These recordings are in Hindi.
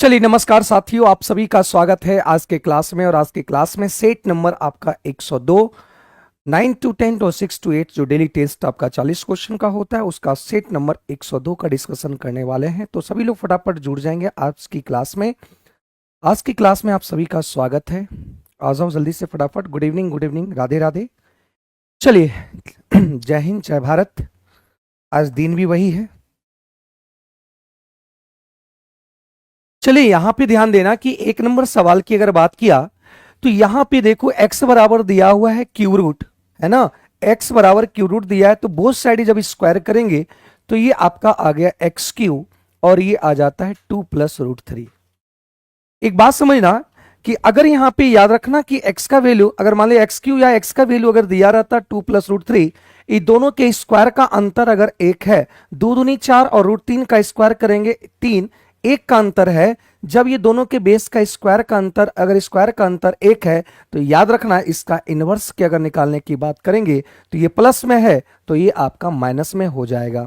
चलिए नमस्कार साथियों, आप सभी का स्वागत है आज के क्लास में। और आज के क्लास में सेट नंबर आपका 102 9 to 10 और 6 to 8 जो डेली टेस्ट आपका 40 क्वेश्चन का होता है उसका सेट नंबर 102 का डिस्कशन करने वाले हैं। तो सभी लोग फटाफट जुड़ जाएंगे आज की क्लास में। आज की क्लास में आप सभी का स्वागत है। आ जाओ जल्दी से फटाफट। Good evening, Radhe Radhe. चलिए जय हिंद, जय भारत। आज दिन भी वही है। चलिए यहां पे ध्यान देना कि एक नंबर सवाल की अगर बात किया तो यहां पे देखो x बराबर दिया हुआ है क्यू रूट, है ना। x बराबर क्यू रूट दिया है तो बोथ साइड जब स्क्वायर करेंगे तो ये आपका आ गया एक्स क्यू और ये आ जाता है 2 + √3। एक बात समझना कि अगर यहां पे याद रखना कि x का वैल्यू अगर मान लिया एक्स क्यू या x का वैल्यू अगर दिया रहता 2 + √3, ये दोनों के स्क्वायर का अंतर अगर एक है, 2 दूनी 4 और √3 का स्क्वायर करेंगे 3, एक का अंतर है। जब ये दोनों के बेस का स्क्वायर का अंतर अगर स्क्वायर का अंतर एक है तो याद रखना इसका इनवर्स के अगर निकालने की बात करेंगे तो ये प्लस में है तो ये आपका माइनस में हो जाएगा।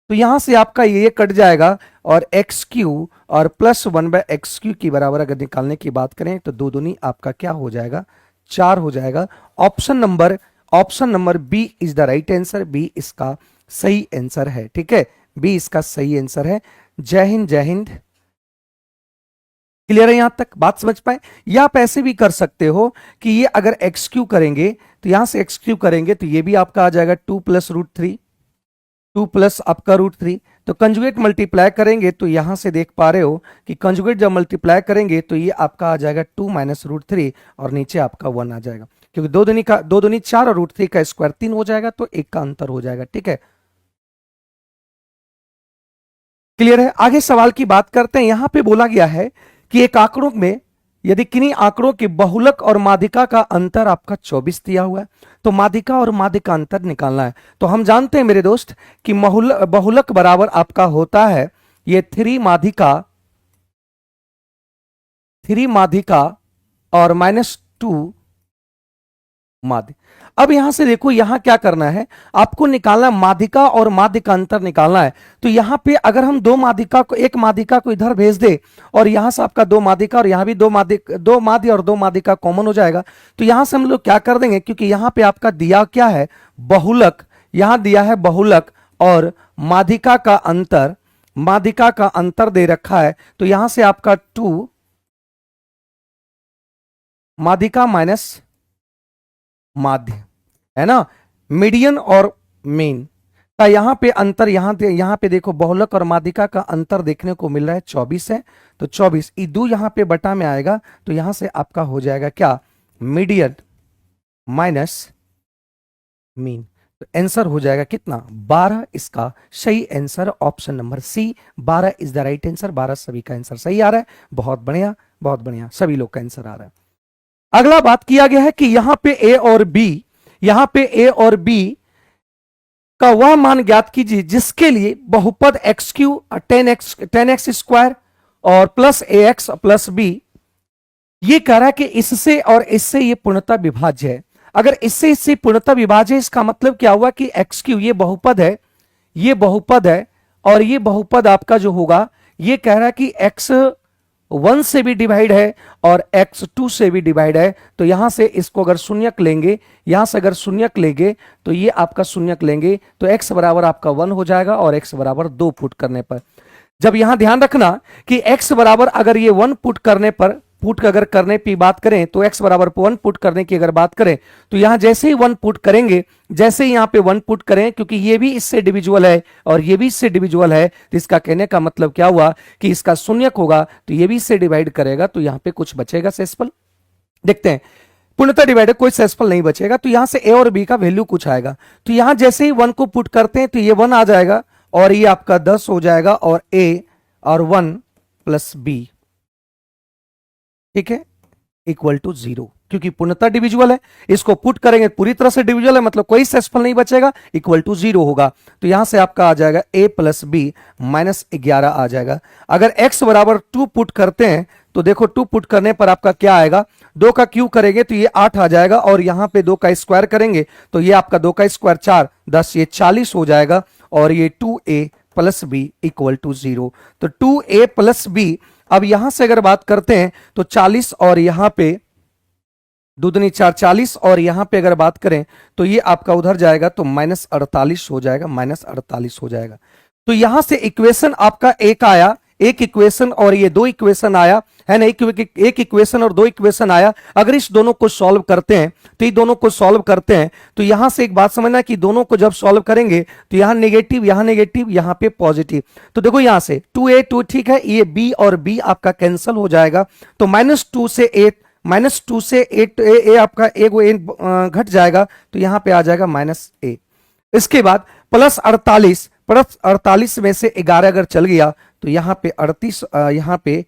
तो यहां से आपका ये कट जाएगा और एक्स क्यू और +1/x³ की बराबर अगर निकालने की बात करें तो 2 दूनी आपका क्या हो जाएगा, 4 हो जाएगा। Option number B is the right answer. B इसका सही आंसर है। ठीक है, बी इसका सही आंसर है। जय हिंद, जय हिंद। क्लियर है यहां तक, बात समझ पाए। या आप ऐसे भी कर सकते हो कि ये अगर x³ करेंगे तो यहां से x³ करेंगे तो ये भी आपका आ जाएगा 2 + √3, 2 प्लस आपका √3। तो कंजुगेट मल्टीप्लाई करेंगे तो यहां से देख पा रहे हो कि कंजुगेट जब मल्टीप्लाई करेंगे तो ये आपका आ जाएगा 2 - √3 और नीचे आपका 1 आ जाएगा, क्योंकि 2 दूनी 4 और √3 का स्क्वायर 3 हो जाएगा तो एक का अंतर हो जाएगा। ठीक है, क्लियर है। आगे सवाल की बात करते हैं। यहां पे बोला गया है कि एक आंकड़ों में यदि किन्हीं आंकड़ों के बहुलक और माध्यिका का अंतर आपका 24 दिया हुआ है तो माध्यिका और माध्य का अंतर निकालना है। तो हम जानते हैं मेरे दोस्त कि बहुलक बराबर आपका होता है ये 3 माध्यिका और -2 माध्य। अब यहां से देखो यहां क्या करना है, आपको निकालना माध्यिका और माध्य का अंतर निकालना है। तो यहां पे अगर हम एक माध्यिका को इधर भेज दे और यहां से आपका 2 माध्यिका और यहां भी 2 माध्य और 2 माध्यिका कॉमन हो जाएगा। तो यहां से हम लोग क्या कर देंगे, क्योंकि यहां पे आपका दिया क्या है बहुलक, यहां दिया है बहुलक और माध्यिका का अंतर दे रखा है। तो यहां से आपका 2 माध्यिका माइनस माध्य, है ना। मीडियन और मीन का यहां पे अंतर, यहां पे देखो बहुलक और माध्यिका का अंतर देखने को मिल रहा है 24 है। तो 24 दो यहां पे बटा में आएगा तो यहां से आपका हो जाएगा क्या, मीडियन माइनस मीन। तो आंसर हो जाएगा कितना, 12। इसका सही answer option number C, 12 is the right answer. 12 सभी का आंसर सही आ रहा है। बहुत बढ़िया, बहुत बढ़िया, सभी लोग का आंसर आ रहा है। अगला बात किया गया है कि यहां पे ए और बी का वह मान ज्ञात कीजिए जिसके लिए बहुपद x³ 10x² और +ax + b, ये कह रहा है कि इससे और इससे ये पूर्णतः विभाज्य है। अगर इससे पूर्णतः विभाज्य है इसका मतलब क्या हुआ कि x³ ये बहुपद है और ये बहुपद आपका जो होगा ये कह रहा है कि x1 से भी डिवाइड है और x2 से भी डिवाइड है। तो यहां से इसको अगर शून्यक लेंगे, यहां से अगर शून्यक लेंगे तो ये आपका शून्यक लेंगे तो x बराबर आपका 1 हो जाएगा और x बराबर 2 पुट करने पर। जब यहां ध्यान रखना कि x बराबर अगर ये 1 अगर करने की बात करें तो x बराबर 1 पुट करने की अगर बात करें तो यहां जैसे ही 1 पुट करेंगे, जैसे ही यहां पे 1 पुट करें, क्योंकि ये भी इससे डिविजिबल है और ये भी इससे डिविजिबल है, तो इसका कहने का मतलब क्या हुआ कि इसका शून्यक होगा तो ये भी इससे डिवाइड करेगा तो यहां पे कुछ बचेगा शेषफल। देखते हैं, पूर्णतः डिवाइडेड कोई शेषफल नहीं बचेगा। तो यहां से a और b का वैल्यू कुछ आएगा। तो यहां जैसे ही 1 को पुट करते हैं तो ये 1 आ जाएगा और ये आपका 10 हो जाएगा और a और 1 + b, ठीक है, इक्वल टू 0, क्योंकि पूर्णतः डिविजिबल है। इसको पुट करेंगे पूरी तरह से डिविजिबल है, मतलब कोई शेषफल नहीं बचेगा, इक्वल टू 0 होगा। तो यहां से आपका आ जाएगा a + b -11 आ जाएगा। अगर x बराबर 2 पुट करते हैं तो देखो 2 पुट करने पर आपका क्या आएगा, 2 का क्यूब करेंगे तो ये 8 आ जाएगा और यहां पे 2 का स्क्वायर करेंगे तो ये आपका 2 का स्क्वायर 4, 10, ये 40 हो जाएगा और ये 2a + b = 0। तो 2a + b अब यहां से अगर बात करते हैं तो 40 और यहां पे दूधनी 4 40 और यहां पे अगर बात करें तो ये आपका उधर जाएगा तो -48 हो जाएगा, -48 हो जाएगा। तो यहां से इक्वेशन आपका एक आया, एक इक्वेशन और ये दो इक्वेशन आया है ना, एक इक्वेशन और दो इक्वेशन आया। अगर इस दोनों को सॉल्व करते हैं तो ये दोनों को सॉल्व करते हैं तो यहां से एक बात समझना कि दोनों को जब सॉल्व करेंगे तो यहां नेगेटिव, यहां पे पॉजिटिव। तो देखो यहां से 2a 2 ठीक है, ये b और b आपका कैंसिल हो जाएगा तो -2 से 8 -2 से 8 ए आपका एक घट जाएगा तो यहां पे आ जाएगा -a। इसके बाद +48 में से 11 अगर चल गया तो यहां पे 38 यहां पे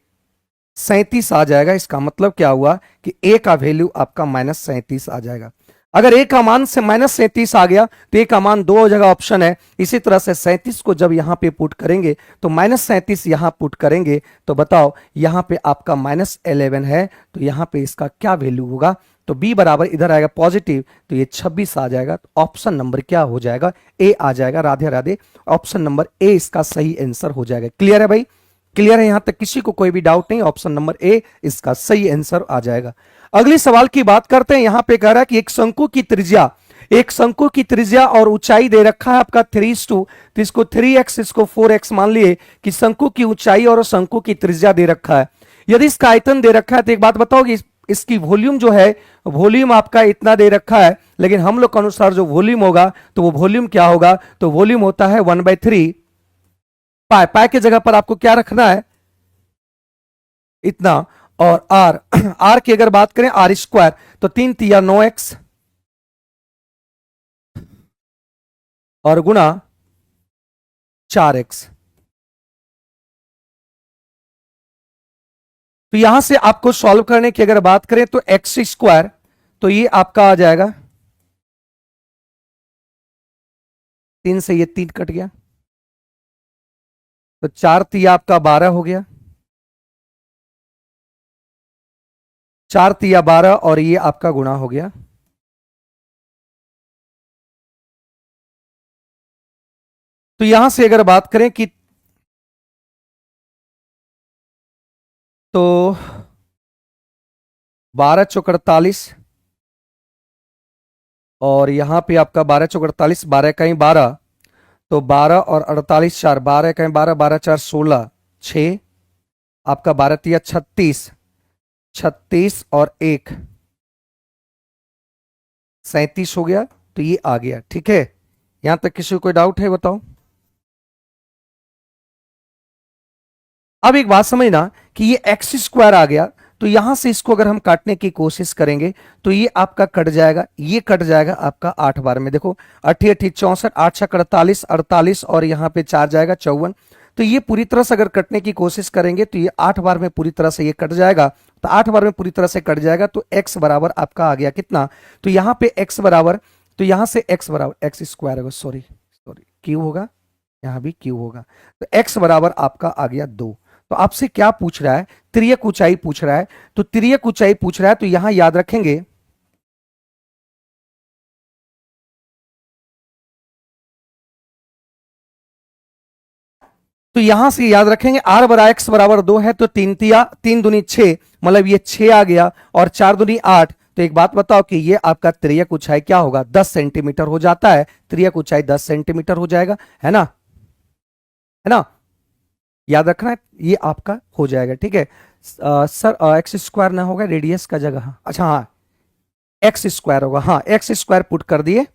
37 आ जाएगा। इसका मतलब क्या हुआ कि a का वैल्यू आपका -37 आ जाएगा। अगर a का मान से -37 आ गया तो a का मान दो जगह ऑप्शन है। इसी तरह से 37 को जब यहां पे पुट करेंगे तो -37 यहां पुट करेंगे तो बताओ यहां पे आपका -11 है तो यहां पे इसका क्या वैल्यू होगा, तो b बराबर इधर आएगा पॉजिटिव तो ये 26 आ जाएगा। तो ऑप्शन नंबर क्या हो जाएगा, ए आ जाएगा। राधे राधे, ऑप्शन नंबर ए इसका सही आंसर हो जाएगा। क्लियर है भाई, क्लियर है, यहां तक किसी को कोई भी डाउट नहीं, ऑप्शन नंबर ए इसका सही आंसर आ जाएगा। अगली सवाल की बात करते हैं। यहां पे कह रहा है कि एक शंकु की त्रिज्या और ऊंचाई दे रखा है आपका 3:2, तो इसको 3x इसको 4x मान लिए कि शंकु की ऊंचाई और शंकु की त्रिज्या दे रखा है। यदि इसका आयतन दे रखा है तो एक बात बताओगे, इसकी वॉल्यूम जो है, वॉल्यूम आपका इतना दे रखा है, लेकिन हम लोग के अनुसार जो वॉल्यूम होगा तो वो वॉल्यूम क्या होगा, तो वॉल्यूम होता है 1/3 पाई। पाई की जगह पर आपको क्या रखना है, इतना, और आर आर की अगर बात करें r² तो 3 तिया 9x और गुणा 4x। तो यहां से आपको सॉल्व करने की अगर बात करें तो x² तो ये आपका आ जाएगा 3 से ये 3 कट गया तो 4 तिया आपका 12 हो गया, 4 तिया 12 और ये आपका गुणा हो गया। तो यहां से अगर बात करें कि तो 12 चौक 48 और यहां पे आपका 12 चौक 48, 12 कहीं 12 तो 12 और 48 4, 12 कहीं 12, 12 4 16 6 आपका 12 तिया 36, 36 और 1 37 हो गया तो ये आ गया। ठीक है, यहां तक किसी को कोई डाउट है बताओ। अब एक बात समझना कि ये x² आ गया तो यहां से इसको अगर हम काटने की कोशिश करेंगे तो ये आपका कट जाएगा, ये कट जाएगा आपका 8 बार में। देखो 8 8 64, 8 6 48, 48 और यहां पे 4 जाएगा 54। तो ये पूरी तरह से अगर कटने की कोशिश करेंगे तो ये 8 बार में पूरी तरह से ये कट जाएगा। तो 8 बार में पूरी तरह से कट जाएगा तो x बराबर आपका आ गया कितना, तो यहां पे x बराबर, तो यहां से x बराबर x² होगा, सॉरी क्यू होगा, यहां भी क्यू होगा। तो x बराबर आपका आ गया 2। तो आपसे क्या पूछ रहा है, तिर्यक ऊंचाई पूछ रहा है। तो तिर्यक ऊंचाई पूछ रहा है तो यहां याद रखेंगे तो यहां से याद रखेंगे r बराबर x बराबर 2 है तो 3 तिया 3 दूनी 6, मतलब ये 6 आ गया और 4 दूनी 8। तो एक बात बताओ कि ये आपका तिर्यक ऊंचाई क्या होगा, 10 सेंटीमीटर हो जाता है। तिर्यक ऊंचाई 10 सेंटीमीटर हो जाएगा, है ना, है ना, याद रखना है, ये आपका हो जाएगा। ठीक है सर, x² ना होगा रेडियस का जगह, अच्छा हाँ x² होगा, हाँ x² पुट कर दिए।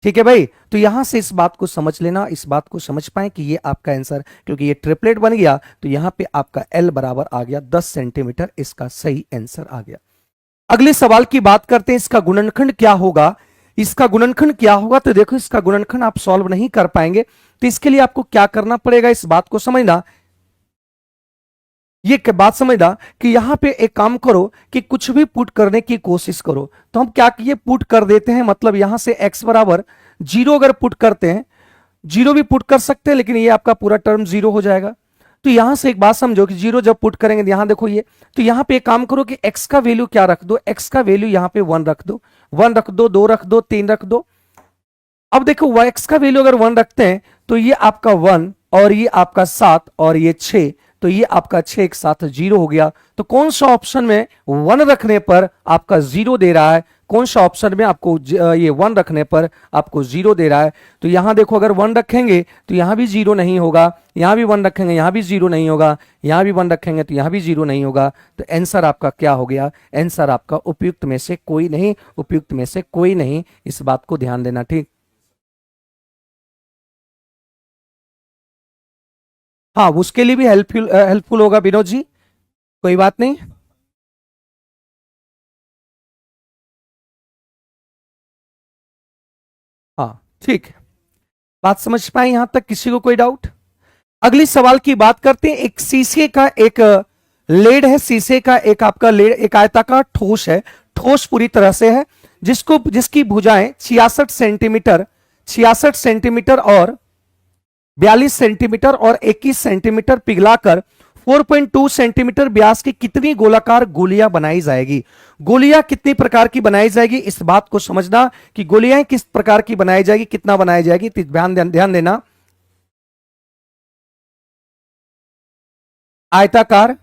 ठीक है भाई, तो यहां से इस बात को समझ लेना, इस बात को समझ पाए कि ये आपका आंसर, क्योंकि ये ट्रिपलेट बन गया तो यहां पे आपका L बराबर आ गया 10 सेंटीमीटर, इसका सही आंसर आ गया। अगले सवाल की बात करते हैं, इसका गुणनखंड क्या होगा, इसका गुणनखंड क्या होगा। तो देखो इसका गुणनखंड आप सॉल्व नहीं कर पाएंगे तो इसके लिए आपको क्या करना पड़ेगा, इस बात को समझना, ये बात समझना कि यहां पे एक काम करो कि कुछ भी पुट करने की कोशिश करो। तो हम क्या किए, पुट कर देते हैं, मतलब यहां से x बराबर 0 अगर पुट करते हैं, 0 भी पुट कर सकते हैं लेकिन ये आपका पूरा टर्म 0 हो जाएगा। तो यहां से एक बात समझो कि 0 जब पुट करेंगे तो यहां देखो ये, तो यहां पे एक काम करो कि x का वैल्यू क्या रख दो, x का वैल्यू यहां पे 1 रख दो, 1 रख दो, 2 रख दो, 3 रख दो। अब देखो x का वैल्यू अगर 1 रखते हैं तो ये आपका 1 और ये आपका 7 और ये 6, तो ये आपका 6 एक साथ 0 हो गया। तो कौन सा ऑप्शन में 1 रखने पर आपका 0 दे रहा है, कौन सा ऑप्शन में आपको ये 1 रखने पर आपको 0 दे रहा है? तो यहां देखो, अगर 1 रखेंगे तो यहां भी 0 नहीं होगा, यहां भी 1 रखेंगे यहां भी 0 नहीं होगा, यहां भी 1 रखेंगे तो यहां भी 0 नहीं होगा। तो आंसर आपका क्या हो गया? आंसर आपका उपयुक्त में से कोई नहीं, उपयुक्त में से कोई नहीं। इस बात को ध्यान देना, ठीक। हाँ, उसके लिए भी हेल्पफुल होगा विनोद जी, कोई बात नहीं। हाँ ठीक है, बात समझ पाए यहां तक? किसी को कोई डाउट? अगली सवाल की बात करते हैं। एक शीशे का एक लेड है, शीशे का एक आपका लेड, एक आयताकार ठोस है, ठोस पूरी तरह से है, जिसकी भुजाएं 66 सेंटीमीटर, 66 सेंटीमीटर और 42 सेंटीमीटर और 21 सेंटीमीटर पिघलाकर 4.2 सेंटीमीटर व्यास की कितनी गोलाकार गोलियां बनाई जाएगी? गोलियां कितनी प्रकार की बनाई जाएगी, इस बात को समझना कि गोलियां किस प्रकार की बनाई जाएगी, कितना बनाई जाएगी, तो ध्यान देना। आयताकार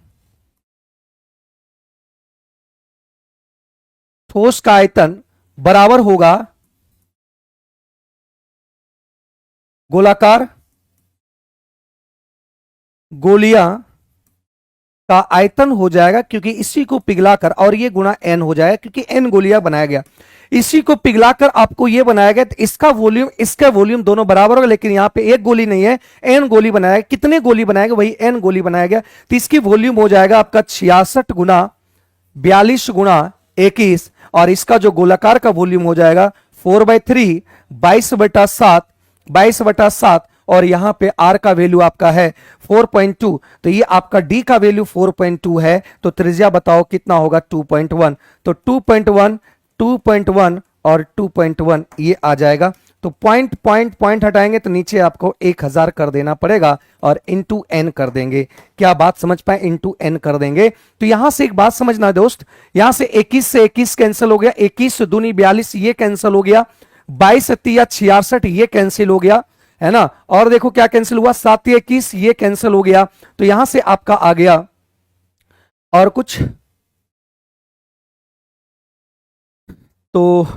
ठोस का आयतन बराबर होगा गोलाकार गोलियां का आयतन हो जाएगा, क्योंकि इसी को पिघलाकर, और ये गुना n हो जाएगा क्योंकि n गोलियां बनाया गया, इसी को पिघलाकर आपको ये बनाया गया। तो इसका वॉल्यूम, इसका वॉल्यूम दोनों बराबर होगा, लेकिन यहां पे एक गोली नहीं है, n गोली बनाया। कितने गोली बनाएगा? वही n गोली बनाया गया। तो इसकी वॉल्यूम हो जाएगा आपका 66 गुना 42 गुना 21, और इसका जो गोलाकार का वॉल्यूम हो जाएगा 4/3, 22/7, 22/7, और यहां पे r का वैल्यू आपका है 4.2। तो ये आपका d का वैल्यू 4.2 है, तो त्रिज्या बताओ कितना होगा? 2.1। तो 2.1, 2.1 और 2.1 ये आ जाएगा। तो पॉइंट पॉइंट पॉइंट हटाएंगे तो नीचे आपको 1000 कर देना पड़ेगा, और इंटू एन कर देंगे। क्या बात समझ पाए? इंटू एन कर देंगे। तो यहां से एक बात समझना दोस्त, यहां से 21 से 21 कैंसिल हो गया, 21 दूनी 42 ये कैंसिल हो गया, 22 या 66 ये कैंसिल हो गया, है ना। और देखो क्या कैंसिल हुआ, 7 21 ये कैंसिल हो गया। तो यहां से आपका आ गया और कुछ, तो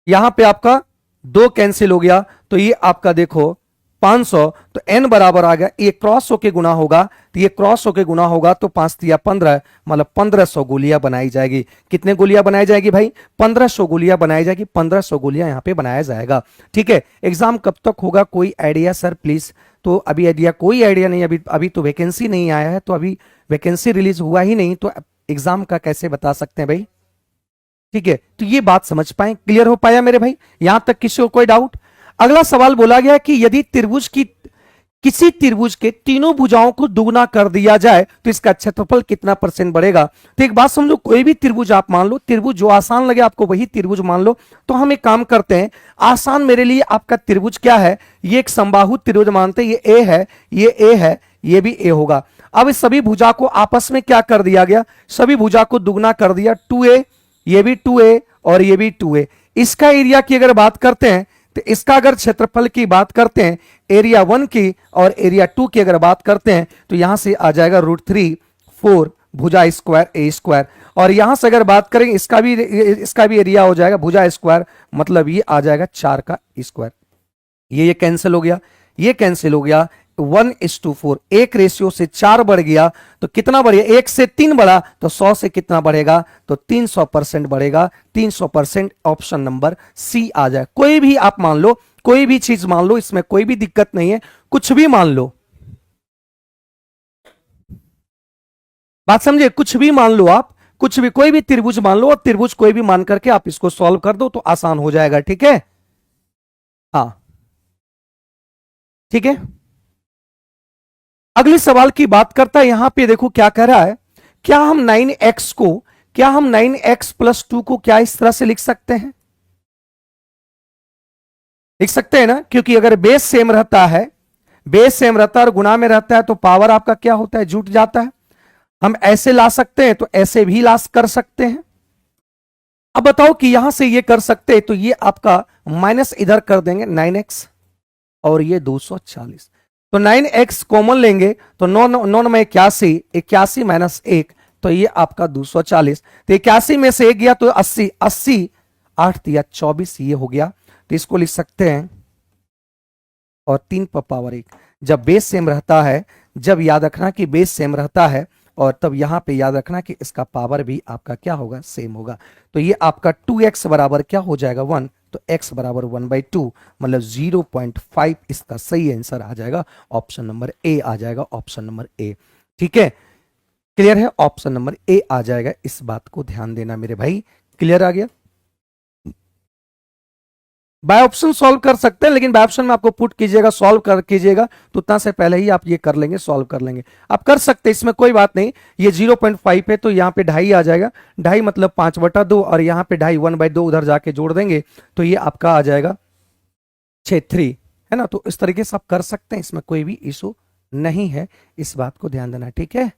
यहां पे आपका 2 कैंसिल हो गया, तो ये आपका देखो 500। तो n बराबर आ गया, ये क्रॉस होके गुना होगा, तो ये क्रॉस होके गुना होगा, तो 5 या 15, मतलब 1500 गोलियां बनाई जाएगी। कितने गोलियां बनाई जाएगी भाई? 1500 गोलियां बनाई जाएगी, 1500 गोलियां यहां पे बनाया जाएगा। ठीक है, एग्जाम कब तक होगा? कोई आइडिया सर प्लीज? तो अभी आइडिया, कोई आइडिया नहीं, अभी तो वैकेंसी नहीं आया है, तो अभी वैकेंसी रिलीज हुआ ही नहीं, तो एग्जाम का कैसे बता सकते हैं भाई? ठीक है, तो ये बात समझ पाए, क्लियर हो पाया मेरे भाई? यहां तक किसी को कोई डाउट? अगला सवाल बोला गया कि यदि त्रिभुज की, किसी त्रिभुज के तीनों भुजाओं को दुगना कर दिया जाए तो इसका क्षेत्रफल कितना % बढ़ेगा? तो एक बात समझो, कोई भी त्रिभुज आप मान लो, त्रिभुज जो आसान लगे आपको वही त्रिभुज मान लो। तो हम एक काम करते हैं, आसान मेरे लिए आपका त्रिभुज क्या है? ये एक समबाहु त्रिभुज मानते हैं, ये ए है, ये ए है, ये भी ए होगा। अब इस सभी भुजा को आपस में क्या कर दिया गया? सभी भुजा को दुगना कर दिया, 2a, ये भी 2a और ये भी 2a। इसका एरिया की अगर बात करते हैं, तो इसका अगर क्षेत्रफल की बात करते हैं, एरिया 1 की और एरिया 2 की अगर बात करते हैं, तो यहां से आ जाएगा √3 4 भुजा स्क्वायर ए स्क्वायर। और यहां से अगर बात करें, इसका भी एरिया हो जाएगा भुजा स्क्वायर, मतलब ये आ जाएगा 4 का स्क्वायर। ये कैंसिल हो गया, ये कैंसिल हो गया। 1:4, 1 से 4 बढ़ गया, तो कितना बढ़ गया? 1 से 3 बढ़ा, तो 100 से कितना बढ़ेगा? तो 300% बढ़ेगा। 300%, ऑप्शन नंबर सी आ जाए। कोई भी आप मान लो, कोई भी चीज मान लो, इसमें कोई भी दिक्कत नहीं है, कुछ भी मान लो, बात समझे? कुछ भी मान लो आप, कुछ भी, कोई भी त्रिभुज मान लो, और त्रिभुज कोई भी मान करके आप इसको सॉल्व कर दो तो आसान हो जाएगा। ठीक है, हाँ ठीक है। अगले सवाल की बात करता है, यहां पे देखो क्या कह रहा है, क्या हम 9x को, क्या हम 9x+2 को क्या इस तरह से लिख सकते हैं? लिख सकते हैं ना, क्योंकि अगर बेस सेम रहता है, बेस सेम रहता है और गुणा में रहता है, तो पावर आपका क्या होता है? जुट जाता है। हम ऐसे ला सकते हैं, तो ऐसे भी ला कर सकते हैं। अब बताओ कि यहां से ये कर सकते हैं, तो ये आपका माइनस इधर कर देंगे 9x, और ये 240। तो 9x कॉमन लेंगे तो 9 में 81, 81 माइनस 1, तो ये आपका 240। तो 81 में से 1 गया तो 80, 80 8 दिया 24, ये हो गया। तो इसको लिख सकते हैं और 3 पर पावर 1। जब बेस सेम रहता है, जब याद रखना कि बेस सेम रहता है, और तब यहां पे याद रखना कि इसका पावर भी आपका क्या होगा, सेम होगा। तो ये आपका 2x बराबर क्या हो जाएगा 1, तो x बराबर 1/2 मतलब 0.5 इसका सही आंसर आ जाएगा। ऑप्शन नंबर ए आ जाएगा, ऑप्शन नंबर ए। ठीक है, क्लियर है, ऑप्शन नंबर ए आ जाएगा। इस बात को ध्यान देना मेरे भाई, क्लियर आ गया। बाय ऑप्शन सॉल्व कर सकते हैं, लेकिन बाय ऑप्शन में आपको पुट कीजिएगा, सॉल्व कर कीजिएगा तो उतना से पहले ही आप ये कर लेंगे, सॉल्व कर लेंगे। आप कर सकते हैं, इसमें कोई बात नहीं। ये 0.5 है तो यहाँ पे 2.5 आ जाएगा, 2.5 मतलब 5/2, और यहाँ पे 2.5 1/2 उधर जाके जोड़ देंगे तो ये आपका आ जाएगा 6/3, है ना। तो इस तरीके से आप कर सकते हैं, इसमें कोई भी इशू नहीं है, इस बात को ध्यान देना। ठीक है,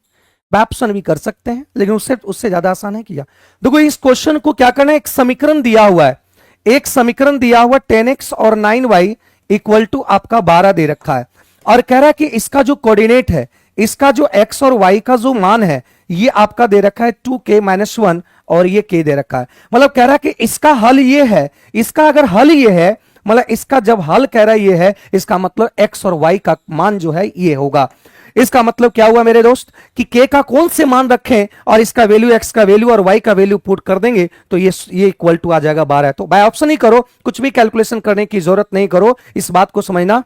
बाय ऑप्शन भी कर सकते हैं, लेकिन उससे उससे ज्यादा आसान है किया। देखो इस क्वेश्चन को क्या करना है, एक समीकरण दिया हुआ है, एक समीकरण दिया हुआ 10x और 9y इक्वल टू आपका 12 दे रखा है, और कह रहा है कि इसका जो कोऑर्डिनेट है, इसका जो x और y का जो मान है, ये आपका दे रखा है 2k-1 और ये k दे रखा है। मतलब कह रहा है कि इसका हल ये है, इसका अगर हल ये है, मतलब इसका जब हल कह रहा है ये है, इसका मतलब x और y का मान जो है ये होगा। इसका मतलब क्या हुआ मेरे दोस्त कि k का कौन से मान रखें और इसका वैल्यू x का वैल्यू और y का वैल्यू पुट कर देंगे तो ये इक्वल टू आ जाएगा 12। तो बाय ऑप्शन ही करो, कुछ भी कैलकुलेशन करने की जरूरत नहीं करो, इस बात को समझना।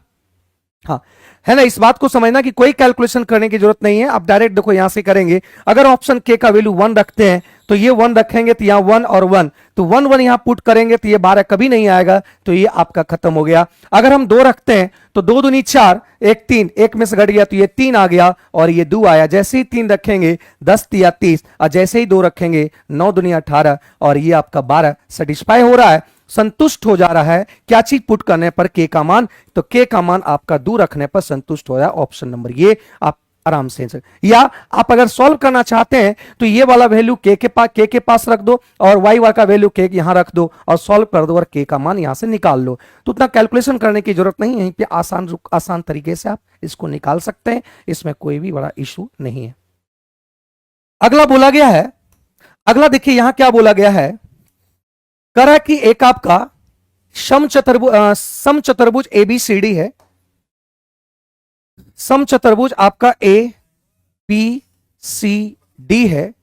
हाँ, है ना, इस बात को समझना कि कोई कैलकुलेशन करने की जरूरत नहीं है, आप डायरेक्ट देखो यहां से करेंगे। अगर ऑप्शन के का वैल्यू 1 रखते हैं तो ये 1 रखेंगे, तो यहां 1 और 1, तो 1 1 यहां पुट करेंगे तो ये 12 कभी नहीं आएगा, तो ये आपका खत्म हो गया। अगर हम 2 रखते हैं तो 2 दूनी 4, 1 3, 1 में से घट गया तो ये 3 आ गया और ये 2 आया। जैसे ही 3 रखेंगे 10 या 30, और जैसे ही 2 रखेंगे 9 दूनी 18 और ये आपका 12 सेटिस्फाई हो रहा है, संतुष्ट हो जा रहा है क्या चीज पुट करने पर, के का मान। तो के का मान आपका 2 रखने पर संतुष्ट हो रहा है, ऑप्शन नंबर ये आप आराम से। या आप अगर सॉल्व करना चाहते हैं तो ये वाला वैल्यू के के पास रख दो और वाई का वैल्यू के यहां रख दो और सॉल्व कर दो और के का मान यहां से निकाल लो। तो उतना कैलकुलेशन करने की जरूरत नहीं, यहीं पे आसान तरीके से आप इसको निकाल सकते हैं, इसमें कोई भी बड़ा इशू नहीं है। अगला बोला गया है, अगला देखिए यहां क्या बोला गया है, करा कि एक आपका समचतुर्भुज ABCD है, समचतुर्भुज आपका ABCD है,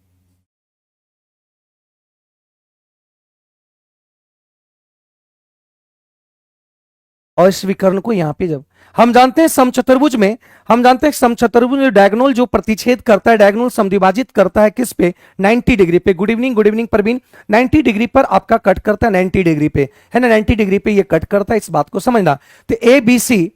और इस विकर्ण को यहां पे जब हम जानते हैं समचतुर्भुज में, हम जानते हैं समचतुर्भुज में डायगोनल जो प्रतिच्छेद करता है, डायगोनल समद्विभाजित करता है किस पे, 90 डिग्री पे। गुड इवनिंग प्रवीण, 90 डिग्री पर आपका कट करता है, 90 डिग्री पे, है ना, 90 डिग्री पे ये कट करता है, इस बात को समझना। तो ABC,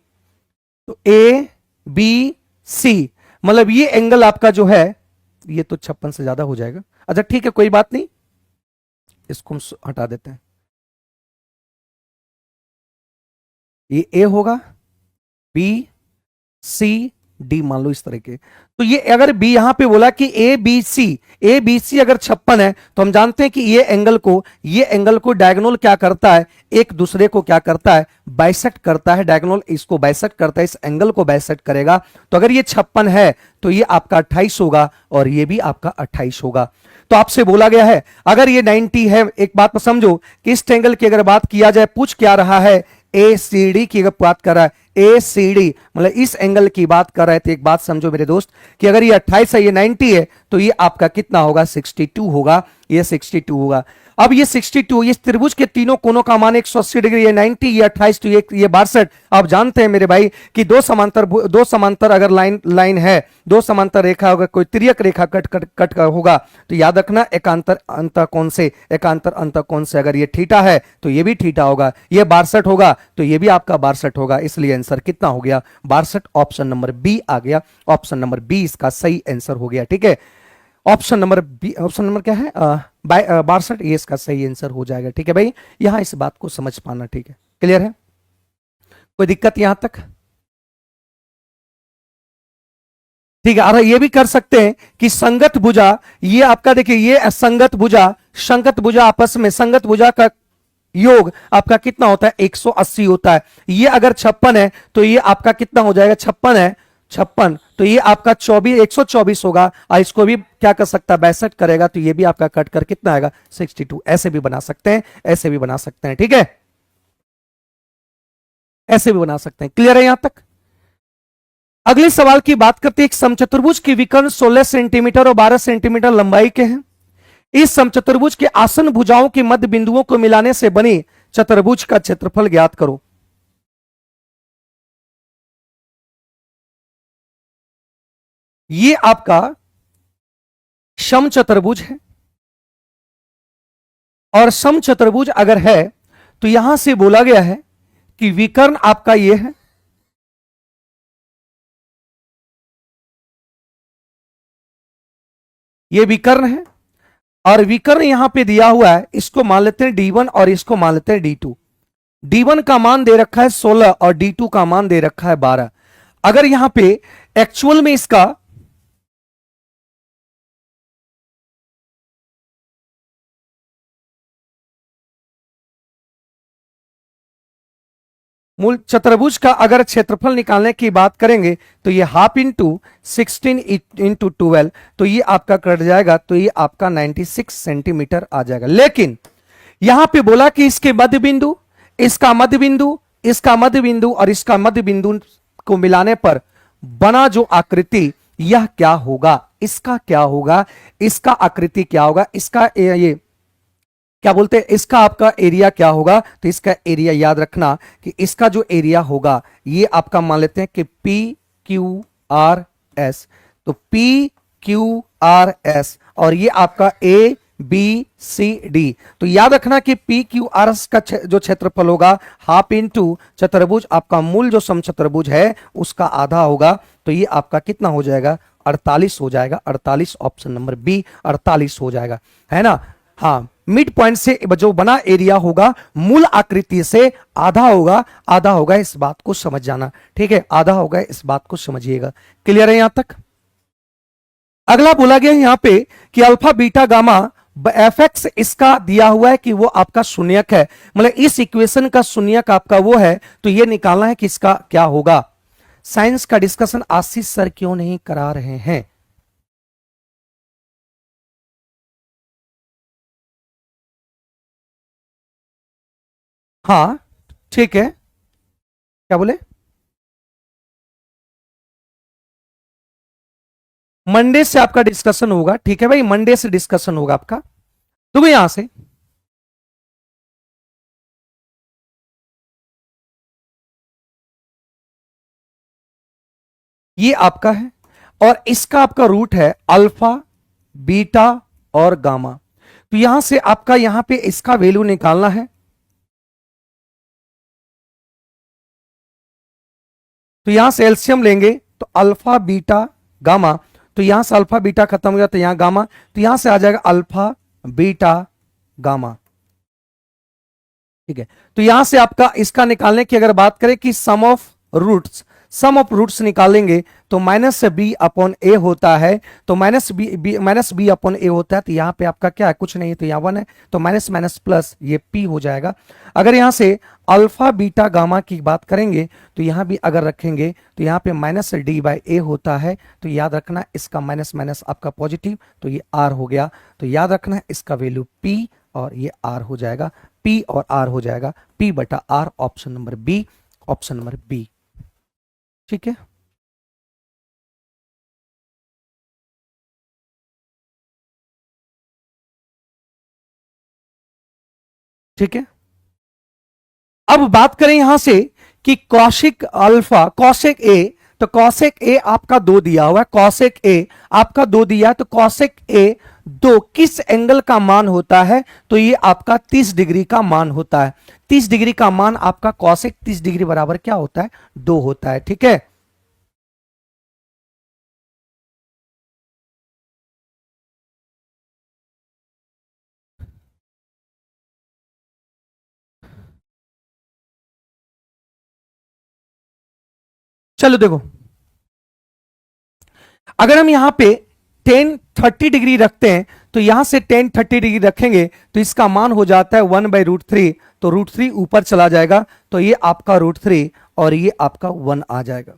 तो ABC मतलब ये एंगल आपका जो है ये तो 56 से ज्यादा हो जाएगा। अच्छा ठीक है, कोई बात नहीं, इसको हम हटा देते हैं। ये ए होगा, बी सी डी मान लो इस तरह के। तो ये अगर बी यहां पे बोला कि ए बी सी अगर 56 है तो हम जानते हैं कि ये एंगल को डायगोनल क्या करता है, एक दूसरे को क्या करता है, बाइसेक्ट करता है। डायगोनल इसको बाइसेक्ट करता है, इस एंगल को बाइसेक्ट करेगा। तो अगर ये 56 है तो ये आपका 28 होगा और ये भी आपका 28 होगा। तो आपसे बोला गया है अगर ये 90 है, एक बात समझो कि इस एंगल की अगर बात किया जाए, पूछ क्या रहा है, ACD की अगर बात कर रहा है, ACD मतलब इस एंगल की बात कर रहे थे। एक बात समझो मेरे दोस्त कि अगर ये 28 है, ये 90 है, तो ये आपका कितना होगा, 62 होगा, ये 62 होगा। अब ये 62, ये त्रिभुज के तीनों कोनों का मान 180 डिग्री, ये 90, ये 28, तो ये 62। आप जानते हैं मेरे भाई कि दो समांतर अगर लाइन है, दो समांतर रेखा अगर कोई तिर्यक रेखा कट होगा तो याद रखना एकांतर अंतःकोण से, एकांतर अंतःकोण से अगर ये थीटा है तो ये भी थीटा होगा, ये 62 होगा तो ये भी आपका 62 होगा। इसलिए आंसर कितना हो गया, 62। ऑप्शन नंबर बी आ गया, ऑप्शन नंबर बी इसका सही आंसर हो गया। ठीक है, option number B, option number क्या है 62, ये इसका सही आंसर हो जाएगा। ठीक है भाई, यहां इस बात को समझ पाना। ठीक है, क्लियर है, कोई दिक्कत यहां तक? ठीक है, और ये भी कर सकते हैं कि संगत भुजा, ये आपका देखिए ये संगत भुजा आपस में संगत भुजा का योग आपका कितना होता है 180 होता है। ये अगर 56 है तो ये आपका कितना हो जाएगा, 56 है 56, तो ये आपका 24 124 होगा। और इसको भी क्या कर सकता है 62 करेगा तो ये भी आपका कट कर कितना आएगा 62। ऐसे भी बना सकते हैं, ऐसे भी बना सकते हैं, ठीक है, ऐसे भी बना सकते हैं। क्लियर है यहां तक। अगले सवाल की बात करते हैं। एक समचतुर्भुज की विकर्ण 16 सेंटीमीटर और 12 सेंटीमीटर लंबाई के हैं। इस समचतुर्भुज के आसन भुजाओं के मध्य बिंदुओं को मिलाने से बने चतुर्भुज का क्षेत्रफल ज्ञात करो। ये आपका समचतुर्भुज है, और समचतुर्भुज अगर है तो यहां से बोला गया है कि विकर्ण आपका ये है, ये विकर्ण है, और विकर्ण यहां पे दिया हुआ है, इसको मान लेते हैं D1 और इसको मान लेते हैं D2। D1 का मान दे रखा है 16 और D2 का मान दे रखा है 12। अगर यहां पे एक्चुअल में इसका मूल चतुर्भुज का अगर क्षेत्रफल निकालने की बात करेंगे तो ये हाफ इंटू 16 इंटू 12, तो ये आपका कट जाएगा, तो ये आपका 96 सेंटीमीटर आ जाएगा। लेकिन यहां पे बोला कि इसके मध्य बिंदु, इसका मध्य बिंदु, इसका मध्य बिंदु और इसका मध्य बिंदु को मिलाने पर बना जो आकृति, यह क्या होगा, इसका क्या होगा, इसका आकृति क्या होगा, इसका ये क्या बोलते हैं, इसका आपका एरिया क्या होगा। तो इसका एरिया याद रखना कि इसका जो एरिया होगा ये आपका मान लेते हैं कि पी क्यू आर एस। तो पी क्यू आर एस और ये आपका ए बी सी डी। तो याद रखना कि पी क्यू आर एस का जो क्षेत्रफल होगा हाफ इंटू चतुर्भुज, आपका मूल जो समचतुर्भुज है उसका आधा होगा। तो ये आपका कितना हो जाएगा 48 हो जाएगा। 48 ऑप्शन नंबर बी 48 हो जाएगा, है ना। हाँ, मिड पॉइंट से जो बना एरिया होगा मूल आकृति से आधा होगा, आधा होगा, इस बात को समझ जाना, ठीक है, आधा होगा, इस बात को समझिएगा। क्लियर है यहां तक। अगला बोला गया यहां पे कि alpha beta gamma F x इसका दिया हुआ है कि वो आपका शून्यक है, मतलब इस इक्वेशन का शून्यक आपका वो है, तो ये निकालना है कि इसका क्या होगा। साइंस का डिस्कशन आशीष सर क्यों नहीं करा रहे हैं। हाँ ठीक है, क्या बोले, मंडे से आपका डिस्कशन होगा, ठीक है भाई, मंडे से डिस्कशन होगा आपका। तो भाई यहां से ये आपका है, और इसका आपका रूट है अल्फा बीटा और गामा। तो यहां से आपका यहां पे इसका वैल्यू निकालना है। तो यहां से एलसीएम लेंगे तो अल्फा बीटा गामा, तो यहां से अल्फा बीटा खत्म हो गया तो यहां गामा, तो यहां से आ जाएगा अल्फा बीटा गामा, ठीक है। तो यहां से आपका इसका निकालने की अगर बात करें कि सम ऑफ रूट्स निकालेंगे तो माइनस बी अपॉन ए होता है। तो माइनस बी अपॉन ए होता है, तो यहां पे आपका क्या है, कुछ नहीं, तो यहां 1 है, तो माइनस माइनस प्लस ये पी हो जाएगा। अगर यहां से अल्फा बीटा गामा की बात करेंगे तो यहां भी अगर रखेंगे तो यहां पे माइनस डी बाई ए होता है। तो याद रखना इसका माइनस माइनस आपका पॉजिटिव, तो ये आर हो गया। तो याद रखना इसका वैल्यू पी और ये आर हो जाएगा, पी और आर हो जाएगा, पी बटा R, option number B, option number B, ठीक है। ठीक है, अब बात करें यहां से कि कौशिक अल्फा कौशिक ए, तो कौशिक ए आपका दो दिया हुआ है, कौशिक ए आपका दो दिया है, तो कौशिक ए दो किस एंगल का मान होता है, तो ये आपका 30 डिग्री का मान होता है। 30 डिग्री का मान आपका कौशिक 30 डिग्री बराबर क्या होता है, दो होता है, ठीक है। चलो देखो, अगर हम यहां पे टेन 30 डिग्री रखते हैं तो यहां से टेन 30 डिग्री रखेंगे तो इसका मान हो जाता है 1/√3, तो √3 ऊपर चला जाएगा, तो ये आपका √3 और ये आपका 1 आ जाएगा।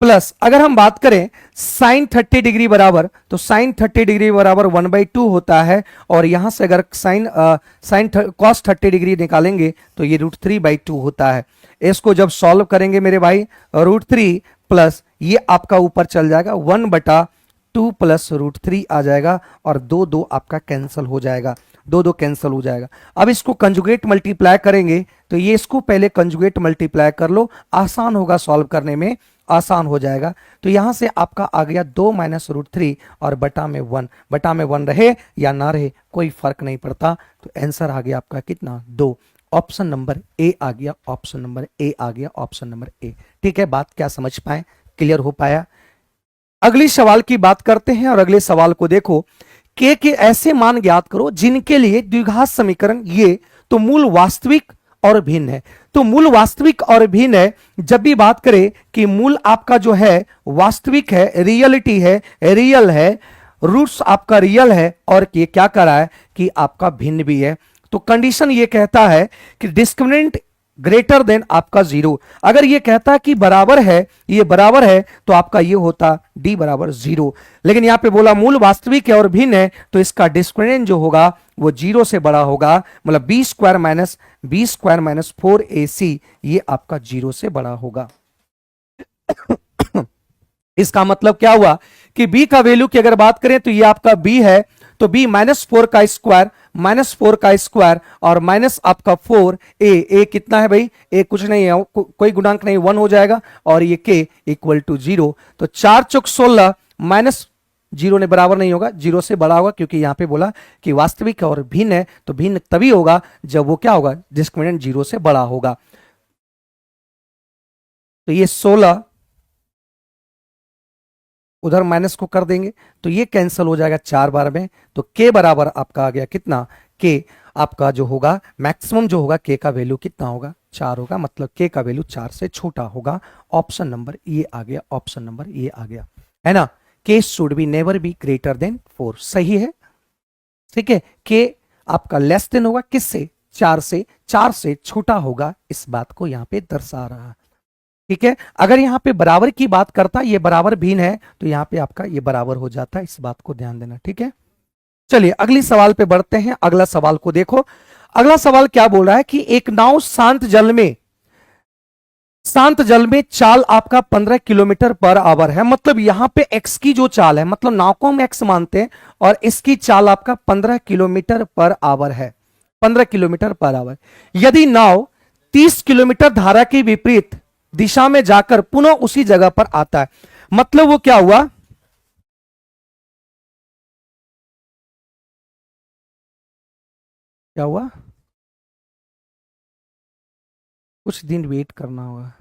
प्लस अगर हम बात करें साइन 30 डिग्री बराबर, तो साइन 30 डिग्री बराबर 1/2 होता है, और यहां से अगर साइन कॉस 30 डिग्री निकालेंगे तो ये √3/2 होता है। इसको जब सॉल्व करेंगे मेरे भाई, √3 प्लस ये आपका ऊपर चल जाएगा 1/2 प्लस √3 आ जाएगा, और 2 आपका कैंसिल हो जाएगा, 2 कैंसिल हो जाएगा। अब इसको कंजुगेट मल्टीप्लाई करेंगे तो ये इसको पहले कंजुगेट मल्टीप्लाई कर लो, आसान होगा सॉल्व करने में, आसान हो जाएगा। तो यहां से आपका आ गया 2 माइनस √3 और बटा में 1, बटा में 1 रहे या ना रहे कोई फर्क नहीं पड़ता, तो आंसर आ गया आपका कितना 2। ऑप्शन नंबर ए आ गया, ऑप्शन नंबर ए आ गया, ऑप्शन नंबर ए। ठीक है, बात क्या समझ पाए, क्लियर हो पाया? अगली सवाल की बात करते हैं, और अगले सवाल को देखो, के ऐसे मान ज्ञात करो जिनके लिए द्विघात समीकरण ये तो मूल वास्तविक और भिन्न है। तो मूल वास्तविक और भिन्न है, जब भी बात करें कि मूल आपका जो है वास्तविक है, रियलिटी है, रियल है, रूट्स आपका रियल है, और ये क्या कर रहा है कि आपका भिन्न भी है। तो कंडीशन ये कहता है कि डिस्क्रिमिनेंट ग्रेटर देन आपका 0। अगर ये कहता है कि बराबर है, ये बराबर है, तो आपका ये होता d बराबर 0। लेकिन यहां पे बोला मूल वास्तविक है और भिन्न है, तो इसका डिस्क्रिमिनेंट जो होगा वो 0 से बड़ा होगा, मतलब b स्क्वायर माइनस 4ac ये आपका 0 से बड़ा होगा। इसका मतलब क्या हुआ कि b का वैल्यू की अगर बात करें तो ये आपका b है, तो b -4 का स्क्वायर, -4 का स्क्वायर और माइनस आपका 4 a कितना है भाई, a कुछ नहीं है, कोई गुणांक नहीं, 1 हो जाएगा, और ये k इक्वल टू 0। तो 4 चौक 16 माइनस 0 ने बराबर नहीं होगा, 0 से बड़ा होगा, क्योंकि यहां पे बोला कि वास्तविक और भिन्न है, तो भिन्न तभी होगा जब वो क्या होगा, डिस्क्रिमिनेंट 0 से बड़ा होगा। तो ये 16 उधर माइनस को कर देंगे तो ये कैंसिल हो जाएगा 4 बार में, तो k बराबर आपका आ गया कितना, k आपका जो होगा मैक्सिमम जो होगा k का वैल्यू कितना होगा, 4 होगा, मतलब k का वैल्यू 4 से छोटा होगा। ऑप्शन नंबर ये आ गया, ऑप्शन नंबर ये आ गया, है ना। k should be never be greater than 4, सही है, ठीक है। k आपका लेस देन होगा किससे, 4 से, 4 से छोटा होगा, इस बात को यहां पे दर्शा रहा है, ठीक है। अगर यहां पे बराबर की बात करता, ये बराबर भिन्न है, तो यहां पे आपका ये बराबर हो जाता है, इस बात को ध्यान देना, ठीक है। चलिए अगली सवाल पे बढ़ते हैं। अगला सवाल को देखो, अगला सवाल क्या बोल रहा है कि एक नाव शांत जल में चाल आपका 15 किलोमीटर पर आवर है, मतलब यहां पे x की जो चाल है, मतलब नाव को हम x मानते हैं, और इसकी चाल आपका 15 किलोमीटर पर आवर है, 15 किलोमीटर पर आवर। यदि नाव 30 किलोमीटर धारा के विपरीत दिशा में जाकर पुनः उसी जगह पर आता है, मतलब वो क्या हुआ, क्या हुआ, कुछ दिन वेट करना होगा।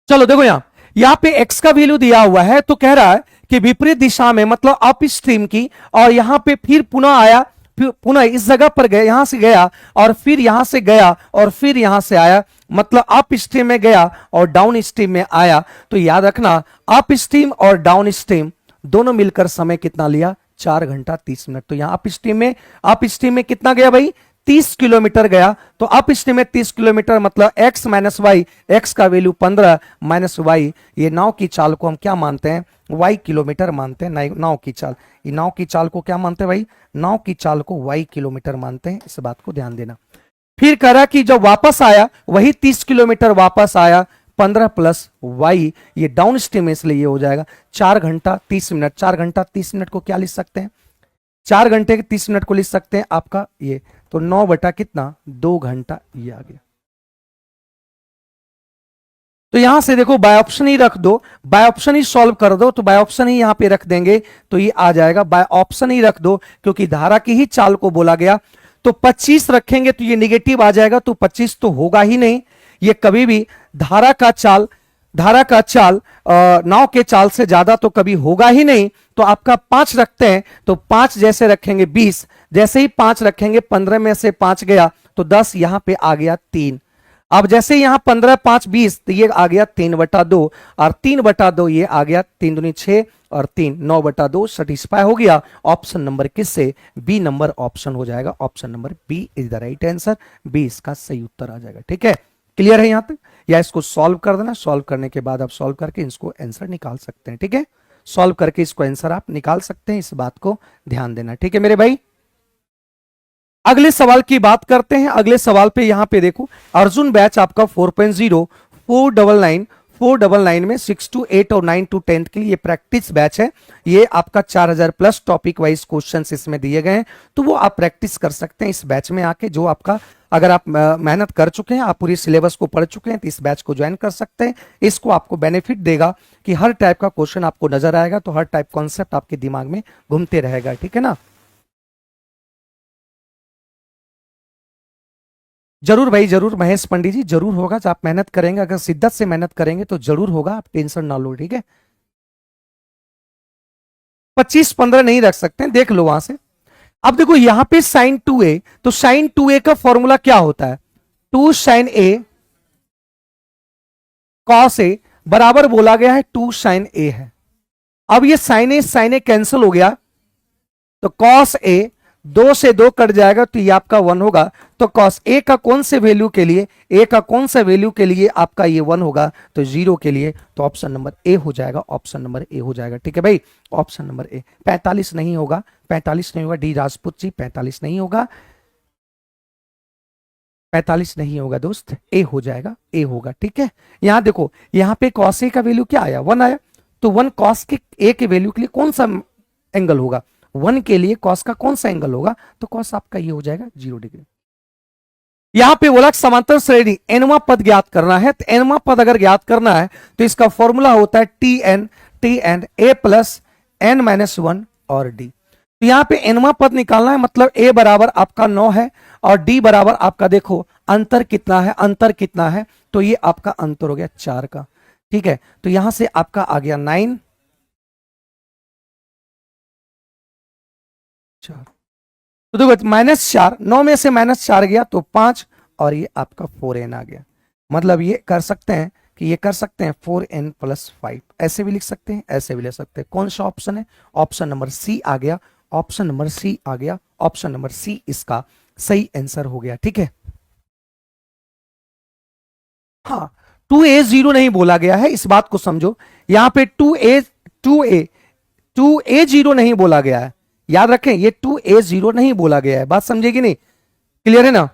चलो देखो यहां पे x का वैल्यू दिया हुआ है, तो कह रहा है कि विपरीत दिशा में, मतलब अप स्ट्रीम की, और यहां पे फिर पुनः आया, फिर पुनः इस जगह पर गया, यहां से गया और फिर यहां से गया और फिर यहां से आया, मतलब अप स्ट्रीम में गया और डाउन स्ट्रीम में आया। तो याद रखना अप स्ट्रीम और डाउन स्ट्रीम दोनों मिलकर समय कितना लिया, 4 घंटा 30 मिनट। तो यहां अप स्ट्रीम में कितना गया भाई, 30 किलोमीटर गया। तो अप स्ट्रीम में 30 किलोमीटर, मतलब x माइनस वाई, एक्स का वैल्यू 15 माइनस वाई, ये नाव की चाल को हम क्या मानते हैं, y किलोमीटर मानते हैं। नाव की चाल, ये नाव की चाल को क्या मानते हैं भाई, नाव की चाल को y किलोमीटर मानते हैं, इस बात को ध्यान देना। फिर करा कि जब वापस आया वही 30 किलोमीटर वापस आया, 15 प्लस वाई, ये डाउन स्ट्रीम में, इसलिए ये हो जाएगा 4 घंटा 30 मिनट। 4 घंटा 30 मिनट को क्या लिख सकते हैं, 4 घंटे के 30 मिनट को लिख सकते हैं आपका ये, तो 9 बटा कितना, 2 घंटा, ये आ गया। तो यहां से देखो बाय ऑप्शन ही रख दो, बाय ऑप्शन ही सॉल्व कर दो, तो बाय ऑप्शन ही यहां पे रख देंगे तो ये आ जाएगा, बाय ऑप्शन ही रख दो, क्योंकि धारा की ही चाल को बोला गया। तो 25 रखेंगे तो ये निगेटिव आ जाएगा, तो 25 तो होगा ही नहीं, ये कभी भी धारा का चाल नाव के चाल से ज्यादा तो कभी होगा ही नहीं। तो आपका 5 रखते हैं, तो 5 जैसे रखेंगे 20, जैसे ही 5 रखेंगे 15 में से 5 गया तो 10, यहां पे आ गया 3। अब जैसे यहां 15 5 20, तो ये आ गया 3/2, और 3/2 ये आ गया 3 दूनी 6 और 3 9/2 सेटिस्फाई हो गया। ऑप्शन नंबर किससे? बी नंबर ऑप्शन हो जाएगा। Option number B is the right answer. B इसका सही उत्तर आ जाएगा। ठीक है, क्लियर है यहां तक? या इसको सॉल्व कर देना, सॉल्व करने के बाद आप सॉल्व करके इसको आंसर निकाल सकते हैं। ठीक है, सॉल्व करके इसको आंसर आप निकाल सकते हैं, इस बात को ध्यान देना। ठीक है मेरे भाई, अगले सवाल की बात करते हैं। अगले सवाल पे यहां पे देखो, अर्जुन बैच आपका 4.0 499 में 6 to 8 और 9 to 10 के लिए प्रैक्टिस बैच है। ये आपका 4000 प्लस टॉपिक वाइज क्वेश्चंस इसमें दिए गए हैं, तो वो आप प्रैक्टिस कर सकते हैं इस बैच में आके। जो आपका, अगर आप मेहनत कर चुके हैं, आप पूरी सिलेबस को पढ़ चुके हैं, तो इस बैच को ज्वाइन कर सकते हैं। इसको आपको बेनिफिट देगा कि हर टाइप का क्वेश्चन आपको नजर आएगा, तो हर टाइप कॉन्सेप्ट आपके दिमाग में घूमते रहेगा। ठीक है ना? जरूर भाई जरूर, महेश पंडित जी, जरूर होगा। जब आप मेहनत करेंगे, अगर शिद्दत से मेहनत करेंगे तो जरूर होगा, आप टेंशन ना लो। ठीक है, 25 15 नहीं रख सकते हैं, देख लो वहां से। अब देखो यहां पे साइन 2a, तो साइन 2a का फॉर्मूला क्या होता है? 2 साइन ए कॉस ए बराबर बोला गया है 2 साइन ए है। अब ये साइन ए कैंसिल हो गया, तो कॉस ए 2 से 2 कट जाएगा, तो ये आपका 1 होगा। तो कॉस ए का कौन से वैल्यू के लिए, ए का कौन सा वैल्यू के लिए आपका ये 1 होगा? तो 0 के लिए। तो ऑप्शन नंबर ए हो जाएगा, ऑप्शन नंबर ए हो जाएगा। ठीक है भाई, ऑप्शन नंबर ए। 45 नहीं होगा, 45 नहीं होगा, डी राजपूत जी 45 नहीं होगा, 45 नहीं होगा दोस्त, ए हो जाएगा, ए होगा। ठीक है, यहां देखो, यहां पे कॉस ए का वैल्यू क्या आया? 1 आया, तो 1 कॉस के ए के वैल्यू के लिए कौन सा एंगल होगा? 1 के लिए कॉस का कौन सा एंगल होगा? तो कॉस आपका ये हो जाएगा 0 डिग्री। यहां पे बोला समांतर श्रेणी एनवा पद ज्ञात करना है, तो एनवा पद अगर ज्ञात करना है तो इसका फॉर्मूला होता है T N A plus N minus 1 और डी। तो यहां पे एनवा पद निकालना है, मतलब ए बराबर आपका 9 है और डी बराबर आपका, देखो अंतर कितना है, अंतर कितना है? तो ये आपका अंतर हो गया 4 का। ठीक है, तो यहां से आपका आ गया 9 4, तो देखो -4, 9 में से -4 गया तो 5, और ये आपका 4n आ गया। मतलब ये कर सकते हैं कि ये कर सकते हैं 4n + 5, ऐसे भी लिख सकते हैं, ऐसे भी ले सकते हैं। कौन सा ऑप्शन है? ऑप्शन नंबर सी आ गया, ऑप्शन नंबर सी आ गया, ऑप्शन नंबर सी इसका सही आंसर हो गया। ठीक है, हाँ 2a 0 नहीं बोला गया है, इस बात को समझो। यहां पे 2a 0 नहीं बोला गया है, याद रखें, ये 2a 0 नहीं बोला गया है, बात समझेगी नहीं? क्लियर है ना?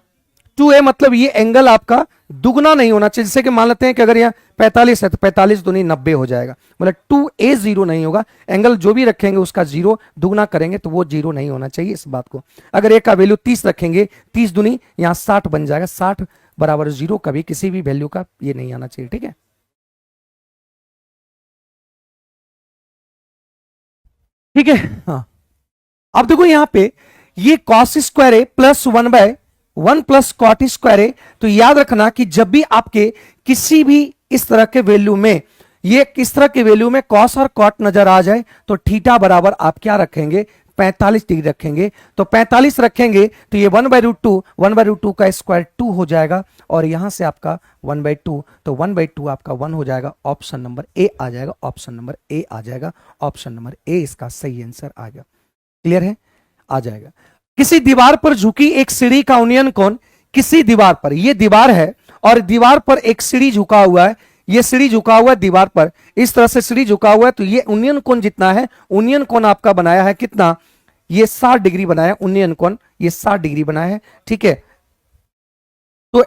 2a मतलब ये एंगल आपका दुगना नहीं होना चाहिए। जैसे कि मान लेते हैं कि अगर यहाँ 45 है तो 45 दूनी 90 हो जाएगा, मतलब 2a 0 नहीं होगा। एंगल जो भी रखेंगे उसका 0 दुगना करेंगे तो वो 0 नहीं होना चाहिए, इस बात को। अगर a का वैल्यू 30 रखेंगे, 30 दूनी यहाँ 60 बन जाएगा, 60 बराबर 0, कभी किसी भी वैल्यू का ये नहीं आना चाहिए। ठीक है, ठीक है, हाँ। अब देखो यहां पे ये कॉस स्क्वायर ए प्लस 1/1 प्लस कॉट स्क्वायर ए, तो याद रखना कि जब भी आपके किसी भी इस तरह के वैल्यू में, ये किस तरह के वैल्यू में कॉस और कॉट नजर आ जाए, तो थीटा बराबर आप क्या रखेंगे? 45 डिग्री रखेंगे। तो 45 रखेंगे तो ये 1/√2, 1/√2 का स्क्वायर 2 हो जाएगा, और यहां से आपका 1/2, तो 1/2 आपका 1 हो जाएगा। ऑप्शन नंबर ए आ जाएगा, ऑप्शन नंबर ए आ जाएगा, ऑप्शन नंबर ए इसका सही आंसर आ गया। क्लियर है? आ जाएगा। किसी दीवार पर झुकी एक सीढ़ी का उन्नयन कोण, किसी दीवार पर, ये दीवार है और दीवार पर एक सीढ़ी झुका हुआ है, ये सीढ़ी झुका हुआ है दीवार पर, इस तरह से सीढ़ी झुका हुआ है, तो ये उन्नयन कोण जितना है, उन्नयन कोण आपका बनाया है कितना? ये 60 डिग्री बनाया उन्नयन कोण, ये 60 डिग्री बनाया है। ठीक है, तो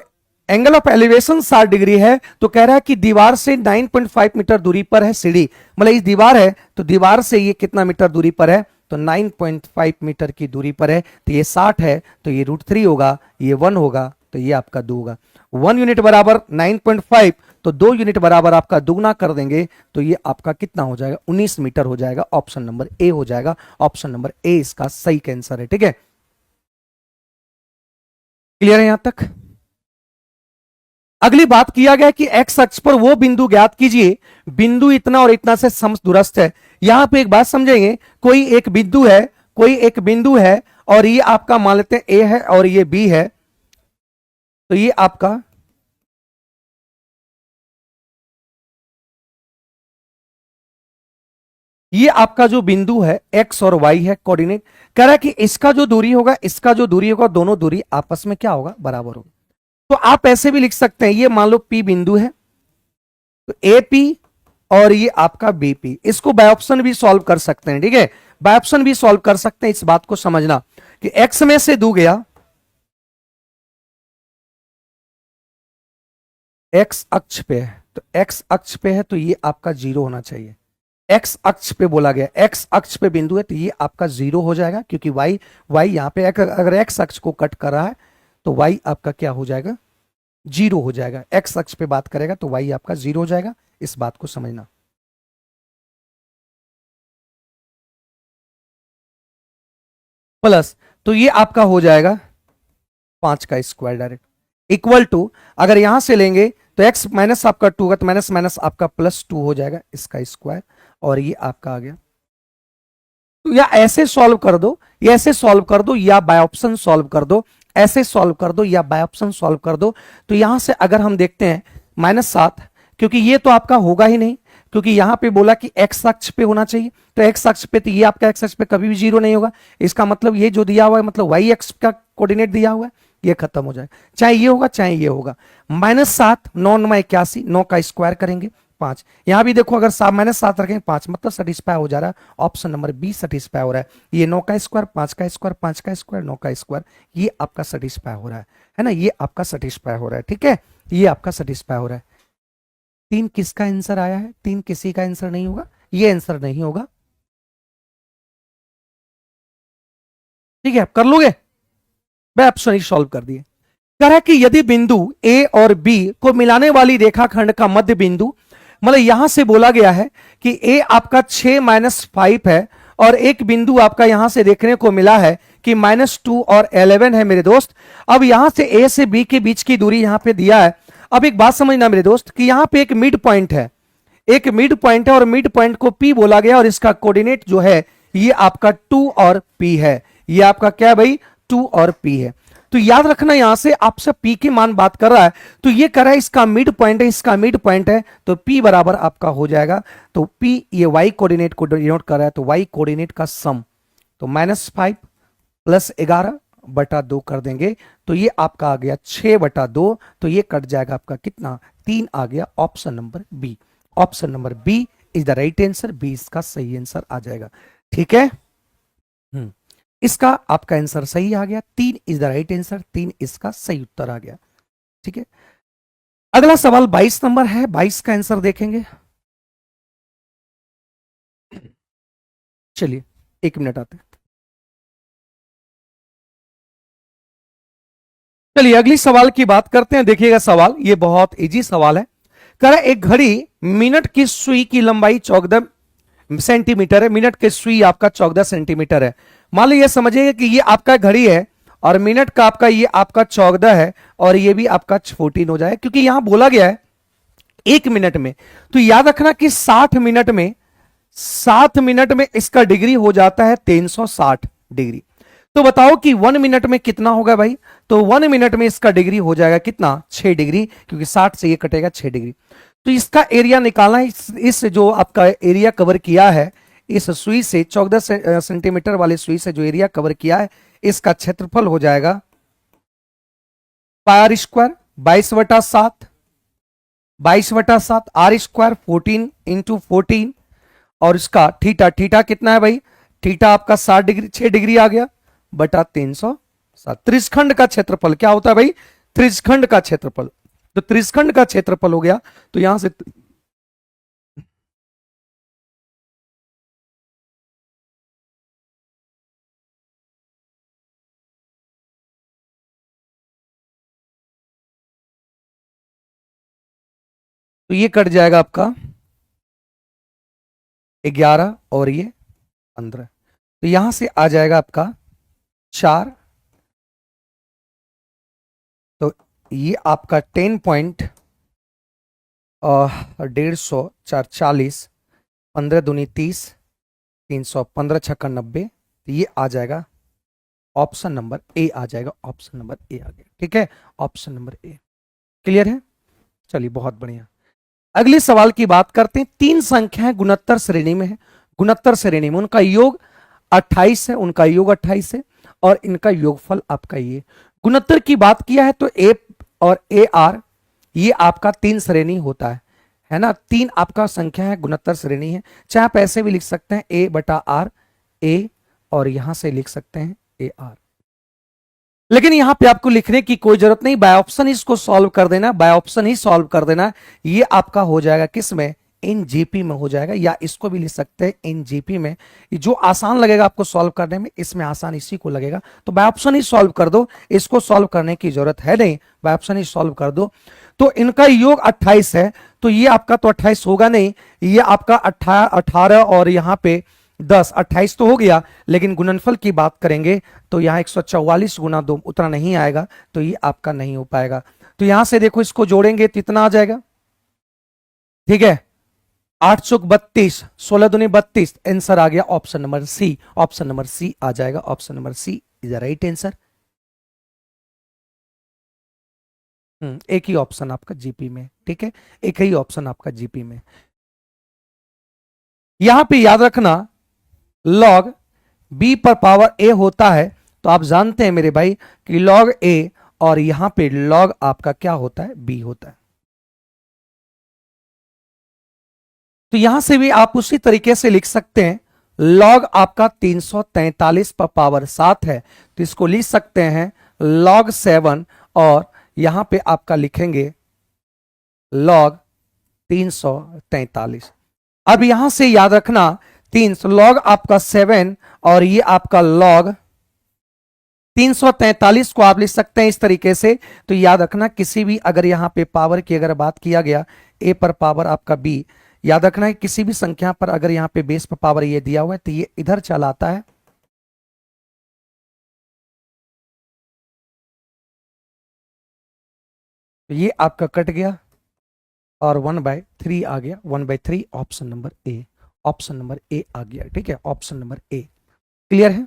एंगल ऑफ एलिवेशन 60 डिग्री है, तो कह रहा है कि दीवार से 9.5 मीटर दूरी पर है सीढ़ी, मतलब इस दीवार है तो दीवार से ये कितना मीटर दूरी पर है? तो 9.5 मीटर की दूरी पर है, तो ये 60 है, तो ये √3 होगा, ये 1 होगा, तो ये आपका 2 होगा। 1 यूनिट बराबर 9.5, तो 2 यूनिट बराबर आपका दुगना कर देंगे, तो ये आपका कितना हो जाएगा? 19 मीटर हो जाएगा। ऑप्शन नंबर ए हो जाएगा, ऑप्शन नंबर ए इसका सही आंसर है। ठीक है, क्लियर है यहां तक? अगली बात किया गया कि एक्स अक्ष पर वो बिंदु ज्ञात कीजिए, बिंदु इतना और इतना से समदूरस्थ है। यहां पे एक बात समझेंगे, कोई एक बिंदु है, कोई एक बिंदु है, और ये आपका मान लेते हैं ए है और ये बी है, तो ये आपका ये आपका जो बिंदु है एक्स और वाई है कोऑर्डिनेट, कह रहा है कि इसका जो दूरी होगा, इसका जो दूरी होगा, दोनों दूरी आपस में क्या होगा, बराबर होगा। तो आप ऐसे भी लिख सकते हैं, ये मान लो पी बिंदु है, तो ए पी और ये आपका बीपी, इसको बाय ऑप्शन भी सॉल्व कर सकते हैं, ठीक है, बाय ऑप्शन भी सॉल्व कर सकते हैं। इस बात को समझना कि एक्स में से 2 गया, एक्स अक्ष पे है, तो एक्स अक्ष पे है तो ये आपका 0 होना चाहिए। एक्स अक्ष पे बोला गया, एक्स अक्ष पे बिंदु है तो ये आपका 0 हो जाएगा, क्योंकि वाई वाई यहां पे अगर एक्स अक्ष को कट कर रहा है तो वाई आपका क्या हो जाएगा, 0 हो जाएगा। एक्स अक्ष पे बात करेगा तो वाई आपका 0 हो जाएगा, इस बात को समझना। प्लस, तो ये आपका हो जाएगा 5 का स्क्वायर डायरेक्ट, इक्वल टू, अगर यहां से लेंगे तो x माइनस आपका 2 का, तो माइनस माइनस आपका +2 हो जाएगा, इसका स्क्वायर, और ये आपका आ गया। तो या ऐसे सॉल्व कर दो, या ऐसे सॉल्व कर दो, या बाय ऑप्शन सॉल्व कर दो, ऐसे सॉल्व कर दो या बाय ऑप्शन सॉल्व कर दो। तो यहां से अगर हम देखते हैं -7, क्योंकि ये तो आपका होगा ही नहीं, क्योंकि यहां पे बोला कि एक्स अक्ष पे होना चाहिए, तो एक्स अक्ष पे, तो ये आपका एक्स अक्ष पे कभी भी 0 नहीं होगा। इसका मतलब ये जो दिया हुआ है, मतलब वाई एक्स का कोऑर्डिनेट दिया हुआ है, ये खत्म हो जाएगा, चाहे ये होगा चाहे ये होगा। -7, 9 9 81, 9 का स्क्वायर करेंगे 5, यहां भी देखो अगर -7 रखेंगे 5, मतलब सेटिस्फाई हो जा रहा है, ऑप्शन नंबर बी सेटिस्फाई हो रहा है। ये 9 का स्क्वायर, 5 का स्क्वायर, 5 का स्क्वायर, 9 का स्क्वायर, ये आपका सेटिस्फाई हो रहा है ना, ये आपका सेटिस्फाई हो रहा है, ठीक है, ये आपका सेटिस्फाई हो रहा है। 3 किसका आंसर आया है, 3 किसी का आंसर नहीं होगा, ये आंसर नहीं होगा, ठीक है, आप कर लोगे, मैं ऑप्शन ही सॉल्व कर दिए। कह रहा है कि यदि बिंदु ए और बी को मिलाने वाली रेखाखंड का मध्य बिंदु, मतलब यहां से बोला गया है कि ए आपका 6 - 5 है, और एक बिंदु आपका यहां से देखने को मिला है कि -2 और 11 है मेरे दोस्त। अब यहां से ए से बी के बीच की दूरी यहां पे दिया है। अब एक बात समझना मेरे दोस्त कि यहां पे एक मिड पॉइंट है, एक मिड पॉइंट है, और मिड पॉइंट को पी बोला गया, और इसका कोऑर्डिनेट जो है ये आपका 2 और पी है, ये आपका क्या है भाई, 2 और पी है। तो याद रखना यहां से आपसे पी की मान बात कर रहा है, तो ये कर रहा है इसका मिड पॉइंट है, इसका मिड पॉइंट है, तो पी बराबर आपका हो जाएगा, तो पी ये वाई कोऑर्डिनेट को डिनोट कर रहा है, तो वाई कोऑर्डिनेट का सम, तो -5 + 11/2 कर देंगे, तो ये आपका आ गया 6/2, तो ये कट जाएगा आपका कितना, 3 आ गया, option number B, option number B is the right answer, B इसका सही आंसर आ जाएगा, ठीक है। इसका आपका आंसर सही आ गया, 3 इज द राइट आंसर, 3 इसका सही उत्तर आ गया, ठीक है। अगला सवाल 22 नंबर है, 22 का आंसर देखेंगे। चलिए 1 मिनट आते हैं। चलिए अगली सवाल की बात करते हैं, देखिएगा सवाल ये बहुत इजी सवाल है। कह रहा है एक घड़ी मिनट की सुई की लंबाई 14 सेंटीमीटर है, मिनट की सुई आपका 14 सेंटीमीटर है। मान लीजिए समझिए कि ये आपका घड़ी है, और मिनट का आपका ये आपका 14 है, और ये भी आपका 14 हो जाए, क्योंकि यहां बोला गया है 1 मिनट में, तो याद रखना कि 60 मिनट में, 7 मिनट में इसका डिग्री हो जाता है 360 डिग्री। तो बताओ कि 1 मिनट में कितना होगा भाई, तो 1 मिनट में इसका डिग्री हो जाएगा कितना, 6 डिग्री, क्योंकि 60 से ये कटेगा 6 डिग्री। तो इसका एरिया निकालना है, इस जो आपका एरिया कवर किया है, इस सुई से 14 सेंटीमीटर वाले सुई से जो एरिया कवर किया है, इसका क्षेत्रफल हो जाएगा πr², 22/7, 22/7, r² 14 × 14, और इसका थीटा, थीटा कितना है भाई, थीटा आपका 60 डिग्री, 6 डिग्री आ गया, बटा 307। त्रिस्खंड का क्षेत्रफल क्या होता है भाई, त्रिस्खंड का क्षेत्रफल, तो त्रिस्खंड का क्षेत्रफल हो गया, तो यहां से तो ये कट जाएगा आपका 11 और ये 15, तो यहां से आ जाएगा आपका 4, तो ये आपका 10 पॉइंट 150, 4 40, 15 दूनी 30, 300, 15 छक्का 90, तो ये आ जाएगा ऑप्शन नंबर ए आ जाएगा, ऑप्शन नंबर ए आ गया, ठीक है, ऑप्शन नंबर ए क्लियर है। चलिए बहुत बढ़िया, अगले सवाल की बात करते हैं। 3 संख्याएं गुणोत्तर श्रेणी में है, गुणोत्तर श्रेणी में उनका योग 28 है, उनका योग 28 है और इनका योगफल आपका ये। गुणोत्तर की बात किया है तो ए और ए आर ये आपका 3 श्रेणी होता है ना, 3 आपका संख्या है, गुणोत्तर श्रेणी है। चाहे आप ऐसे भी लिख सकते हैं ए बटा आर, ए और यहां से लिख सकते हैं ए आर, लेकिन यहां पे आपको लिखने की कोई जरूरत नहीं, बाय ऑप्शन इसको सॉल्व कर देना, बाय ऑप्शन ही सॉल्व कर देना। ये आपका हो जाएगा किस में, इन जीपी में हो जाएगा, या इसको भी लिख सकते हैं इन जीपी में। जो आसान लगेगा आपको सॉल्व करने में, इसमें आसान इसी को लगेगा, तो बाय ऑप्शन ही सॉल्व कर दो, इसको सॉल्व करने की जरूरत है नहीं, बाय ऑप्शन ही सॉल्व कर दो। तो इनका योग 28 है, तो ये आपका तो 28 होगा नहीं, ये आपका 18 और यहां पे 10, 28 तो हो गया, लेकिन गुणनफल की बात करेंगे तो यहां 144 गुना 2 उतना नहीं आएगा, तो ये आपका नहीं हो पाएगा। तो यहां से देखो इसको जोड़ेंगे तो इतना आ जाएगा, ठीक है, 8 चौक 32, 16 दूनी 32, आंसर आ गया option number C, option number C आ जाएगा, option number C is the right answer. एक ही ऑप्शन आपका जीपी में, ठीक है, एक ही ऑप्शन आपका जीपी में। यहां पे याद रखना लॉग बी पर पावर ए होता है, तो आप जानते हैं मेरे भाई कि लॉग ए और यहां पे लॉग आपका क्या होता है, बी होता है। तो यहां से भी आप उसी तरीके से लिख सकते हैं, लॉग आपका 343 पर पावर 7 है, तो इसको लिख सकते हैं लॉग 7 और यहां पे आपका लिखेंगे लॉग 343। अब यहां से याद रखना 3 लॉग आपका 7 और ये आपका लॉग 343 को आप लिख सकते हैं इस तरीके से। तो याद रखना किसी भी अगर यहां पे पावर की अगर बात किया गया, ए पर पावर आपका बी, याद रखना है किसी भी संख्या पर अगर यहां पे बेस पर पावर ये दिया हुआ है तो ये इधर चला आता है, तो ये आपका कट गया और 1/3 आ गया, 1/3 option number A, option number A आ गया, ठीक है, ऑप्शन नंबर ए। क्लियर है,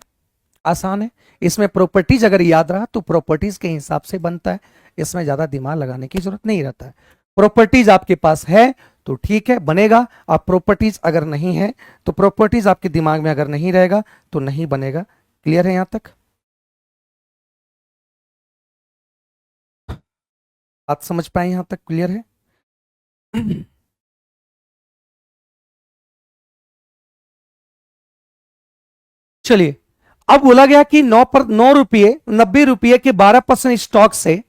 आसान है। इसमें प्रॉपर्टीज अगर याद रहा तो प्रॉपर्टीज के हिसाब से बनता है, इसमें ज्यादा दिमाग लगाने की जरूरत नहीं रहता है। प्रॉपर्टीज आपके पास है तो ठीक है बनेगा, आप प्रॉपर्टीज अगर नहीं है तो प्रॉपर्टीज आपके दिमाग में अगर नहीं रहेगा तो नहीं बनेगा। क्लियर है यहां तक, बात समझ पाए यहां तक, क्लियर है? चलिए, अब बोला गया कि 9 रुपये 90 रुपये के 12% स्टॉक से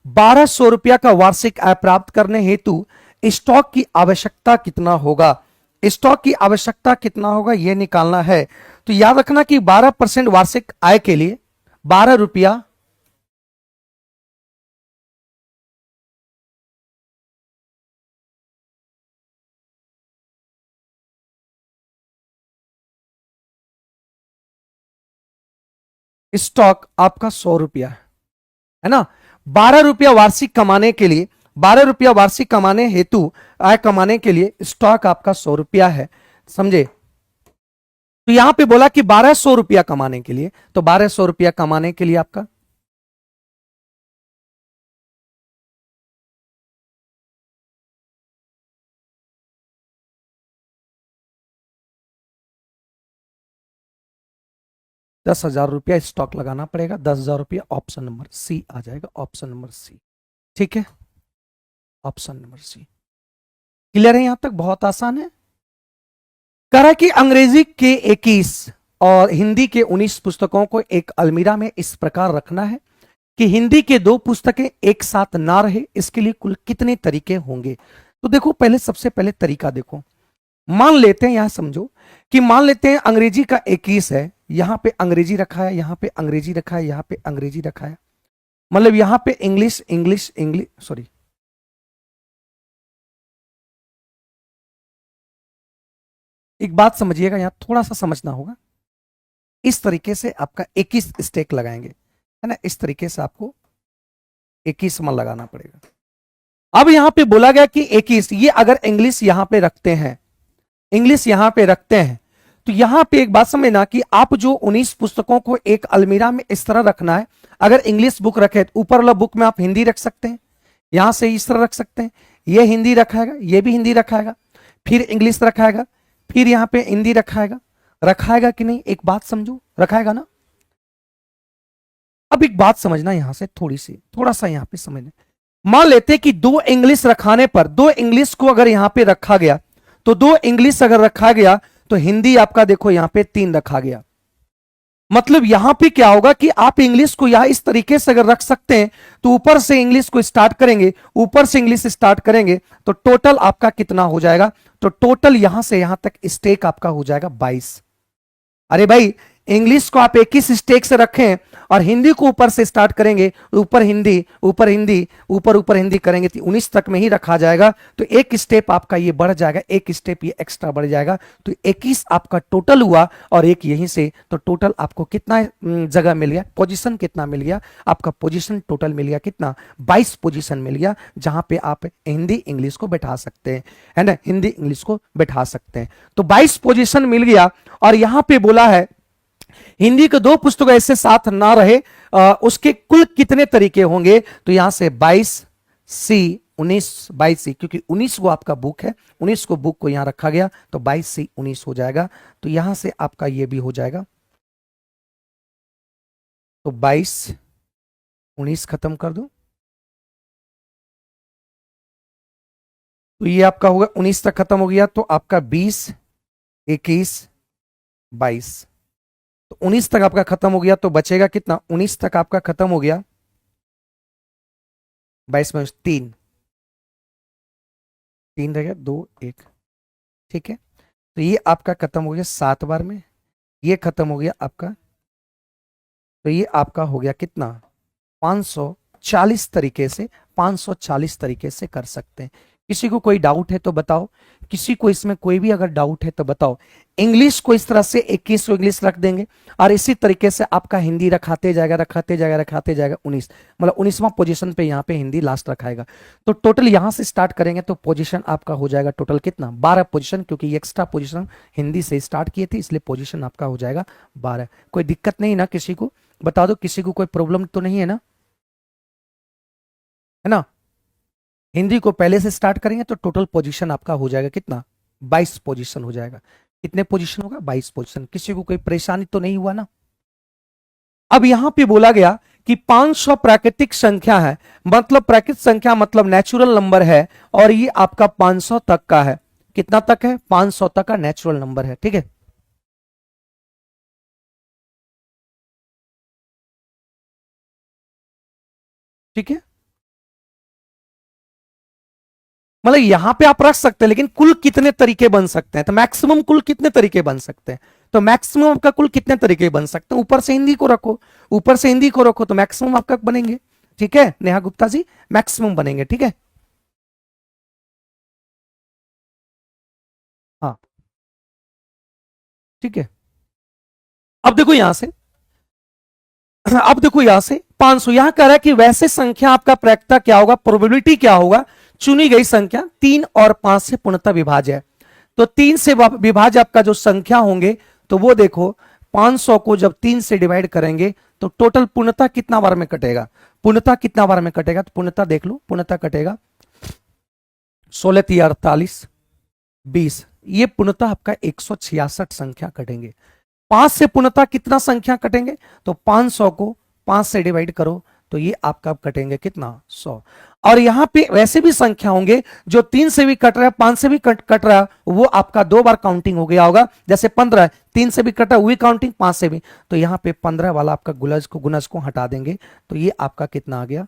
1200 रुपया का वार्षिक आय प्राप्त करने हेतु स्टॉक की आवश्यकता कितना होगा, स्टॉक की आवश्यकता कितना होगा यह निकालना है। तो याद रखना कि 12% वार्षिक आय के लिए 12 रुपया स्टॉक आपका 100 रुपया है ना, 12 रुपया वार्षिक कमाने के लिए, 12 रुपया वार्षिक कमाने हेतु आय कमाने के लिए स्टॉक आपका 100 रुपया है, समझे? तो यहां पे बोला कि 1200 रुपया कमाने के लिए, तो 1200 रुपया कमाने के लिए आपका 10,000 रुपया स्टॉक लगाना पड़ेगा, 10,000 रुपया, ऑप्शन नंबर सी आ जाएगा, ऑप्शन नंबर सी, ठीक है, ऑप्शन नंबर सी। क्लियर है यहां तक, बहुत आसान है। कह रहा है कि अंग्रेजी के 21 और हिंदी के 19 पुस्तकों को एक अलमीरा में इस प्रकार रखना है कि हिंदी के 2 पुस्तकें एक साथ ना रहे, इसके लिए कुल कितने तरीके होंगे। तो देखो पहले सबसे पहले तरीका देखो, मान लेते हैं, यहां समझो कि मान लेते हैं अंग्रेजी का 21 है, यहां पे अंग्रेजी रखा है, यहां पे अंग्रेजी रखा है, यहां पे अंग्रेजी रखा है, मतलब यहां पे इंग्लिश इंग्लिश इंग्लिश, सॉरी, एक बात समझिएगा, यहां थोड़ा सा समझना होगा। इस तरीके से आपका 21 स्टेक लगाएंगे, है ना, इस तरीके से आपको 21 मन लगाना पड़ेगा। अब यहां पे बोला गया कि 21, ये अगर इंग्लिश यहां पे रखते हैं, इंग्लिश यहां पे रखते हैं, तो यहां पे एक बात समझना कि आप जो 19 पुस्तकों को एक अलमीरा में इस तरह रखना है, अगर इंग्लिश बुक रखे तो ऊपर वाला बुक में आप हिंदी रख सकते हैं, यहां से इस तरह रख सकते हैं, ये हिंदी रखाएगा, ये भी हिंदी रखाएगा, फिर इंग्लिश रखाएगा, फिर यहां पे हिंदी रखाएगा, रखाएगा कि नहीं, एक बात समझो, रखाएगा ना। अब एक बात समझना यहां से, थोड़ा सा यहां पे समझना। मान लेते हैं कि दो इंग्लिश रखाने पर, दो इंग्लिश को अगर यहां पे रखा गया, तो दो इंग्लिश अगर रखा गया तो हिंदी आपका देखो यहां पे 3 रखा गया। मतलब यहां पे क्या होगा कि आप इंग्लिश को यहां इस तरीके से अगर रख सकते हैं, तो ऊपर से इंग्लिश को स्टार्ट करेंगे, ऊपर से इंग्लिश स्टार्ट करेंगे, तो टोटल आपका कितना हो जाएगा, तो टोटल यहां से यहां तक स्टेक आपका हो जाएगा 22। अरे भाई, इंग्लिश को आप एक ही स्टेक से रखें और हिंदी को ऊपर से स्टार्ट करेंगे, ऊपर हिंदी, ऊपर हिंदी, ऊपर ऊपर हिंदी करेंगे तो 19 तक में ही रखा जाएगा। तो एक स्टेप आपका ये बढ़ जाएगा, एक स्टेप ये एक्स्ट्रा बढ़ जाएगा, तो 21 आपका टोटल हुआ। और एक यहीं से, तो टोटल आपको कितना जगह मिल गया, पोजीशन कितना मिल गया आपका, पोजीशन टोटल मिल गया कितना, 22 पोजीशन मिल गया, जहां पे आप हिंदी इंग्लिश को बैठा सकते हैं, है ना, हिंदी इंग्लिश को बैठा सकते हैं। तो 22 पोजीशन मिल गया। और यहां पे बोला है हिंदी के दो पुस्तक ऐसे साथ ना रहे, उसके कुल कितने तरीके होंगे, तो यहां से 22C 19, 22C, क्योंकि 19 को आपका बुक है, 19 को बुक को यहां रखा गया, तो 22C 19 हो जाएगा। तो यहां से आपका ये भी हो जाएगा, तो 22 19 खत्म कर दो, तो ये आपका होगा 19 तक खत्म हो गया, तो आपका 20 21 22, तो 19 तक आपका खत्म हो गया, तो बचेगा कितना, 19 तक आपका खत्म हो गया, 22 में 3 3 रह गया, 2 1, ठीक है। तो ये आपका खत्म हो गया 7 बार में, ये खत्म हो गया आपका, तो ये आपका हो गया कितना, 540 तरीके से, 540 तरीके से कर सकते हैं। किसी को कोई डाउट है तो बताओ, किसी को इसमें कोई भी अगर डाउट है तो बताओ। इंग्लिश को इस तरह से 21 को इंग्लिश रख देंगे, और इसी तरीके से आपका हिंदी रखाते जाएगा, रखाते जाएगा, रखाते जाएगा, 19, मतलब 19वां पोजीशन पे यहाँ पे हिंदी लास्ट रखाएगा। तो टोटल यहां से स्टार्ट करेंगे तो पोजीशन आपका हो जाएगा टोटल कितना, 12 पोजीशन, क्योंकि एक्स्ट्रा पोजीशन हिंदी से स्टार्ट किए थे, इसलिए पोजीशन आपका हो जाएगा 12। कोई दिक्कत नहीं ना, किसी को बता दो, किसी को कोई प्रॉब्लम तो नहीं है ना, है ना। हिंदी को पहले से स्टार्ट करेंगे तो टोटल पोजीशन आपका हो जाएगा कितना, 22 पोजीशन हो जाएगा। कितने पोजीशन होगा, 22 पोजीशन। किसी को कोई परेशानी तो नहीं हुआ ना। अब यहां पे बोला गया कि 500 प्राकृतिक संख्या है, मतलब प्राकृतिक संख्या मतलब नेचुरल नंबर है, और ये आपका 500 तक का है। कितना तक है, 500 तक का नेचुरल नंबर है, ठीक है। ठीक है, मतलब यहां पे आप रख सकते हैं, लेकिन कुल कितने तरीके बन सकते हैं, तो मैक्सिमम कुल कितने तरीके बन सकते हैं, तो मैक्सिमम आपका कुल कितने तरीके बन सकते हैं, ऊपर से हिंदी को रखो, ऊपर से हिंदी को रखो, तो मैक्सिमम आपका बनेंगे। ठीक है नेहा गुप्ता जी, मैक्सिमम बनेंगे, ठीक है। हाँ, ठीक है। अब देखो यहां से, अब देखो यहां से 500, यहां कह रहा है कि वैसे संख्या आपका प्रायिकता क्या होगा, प्रोबेबिलिटी क्या होगा, चुनी गई संख्या 3 और 5 से पूर्णतः विभाज्य है। तो 3 से विभाज्य आपका जो संख्या होंगे, तो वो देखो 500 को जब 3 से डिवाइड करेंगे तो टोटल पूर्णतः कितना बार में कटेगा, पूर्णतः कितना बार में कटेगा, तो पूर्णतः देख लो, पूर्णतः कटेगा 16 3 48 20, ये पूर्णतः आपका 166 संख्या कटेंगे। 5 से पूर्णतः कितना संख्या कटेंगे, तो 500 को 5 से डिवाइड करो तो ये आपका कटेंगे कितना, 100। और यहां पे वैसे भी संख्या होंगे जो 3 से भी कट रहा है, 5 से भी कट रहा है, वो आपका 2 बार काउंटिंग हो गया होगा। जैसे 15 3 से भी कटा, हुई काउंटिंग 5 से भी, तो यहां पे 15 वाला आपका गुणज को हटा देंगे, तो ये आपका कितना आ गया,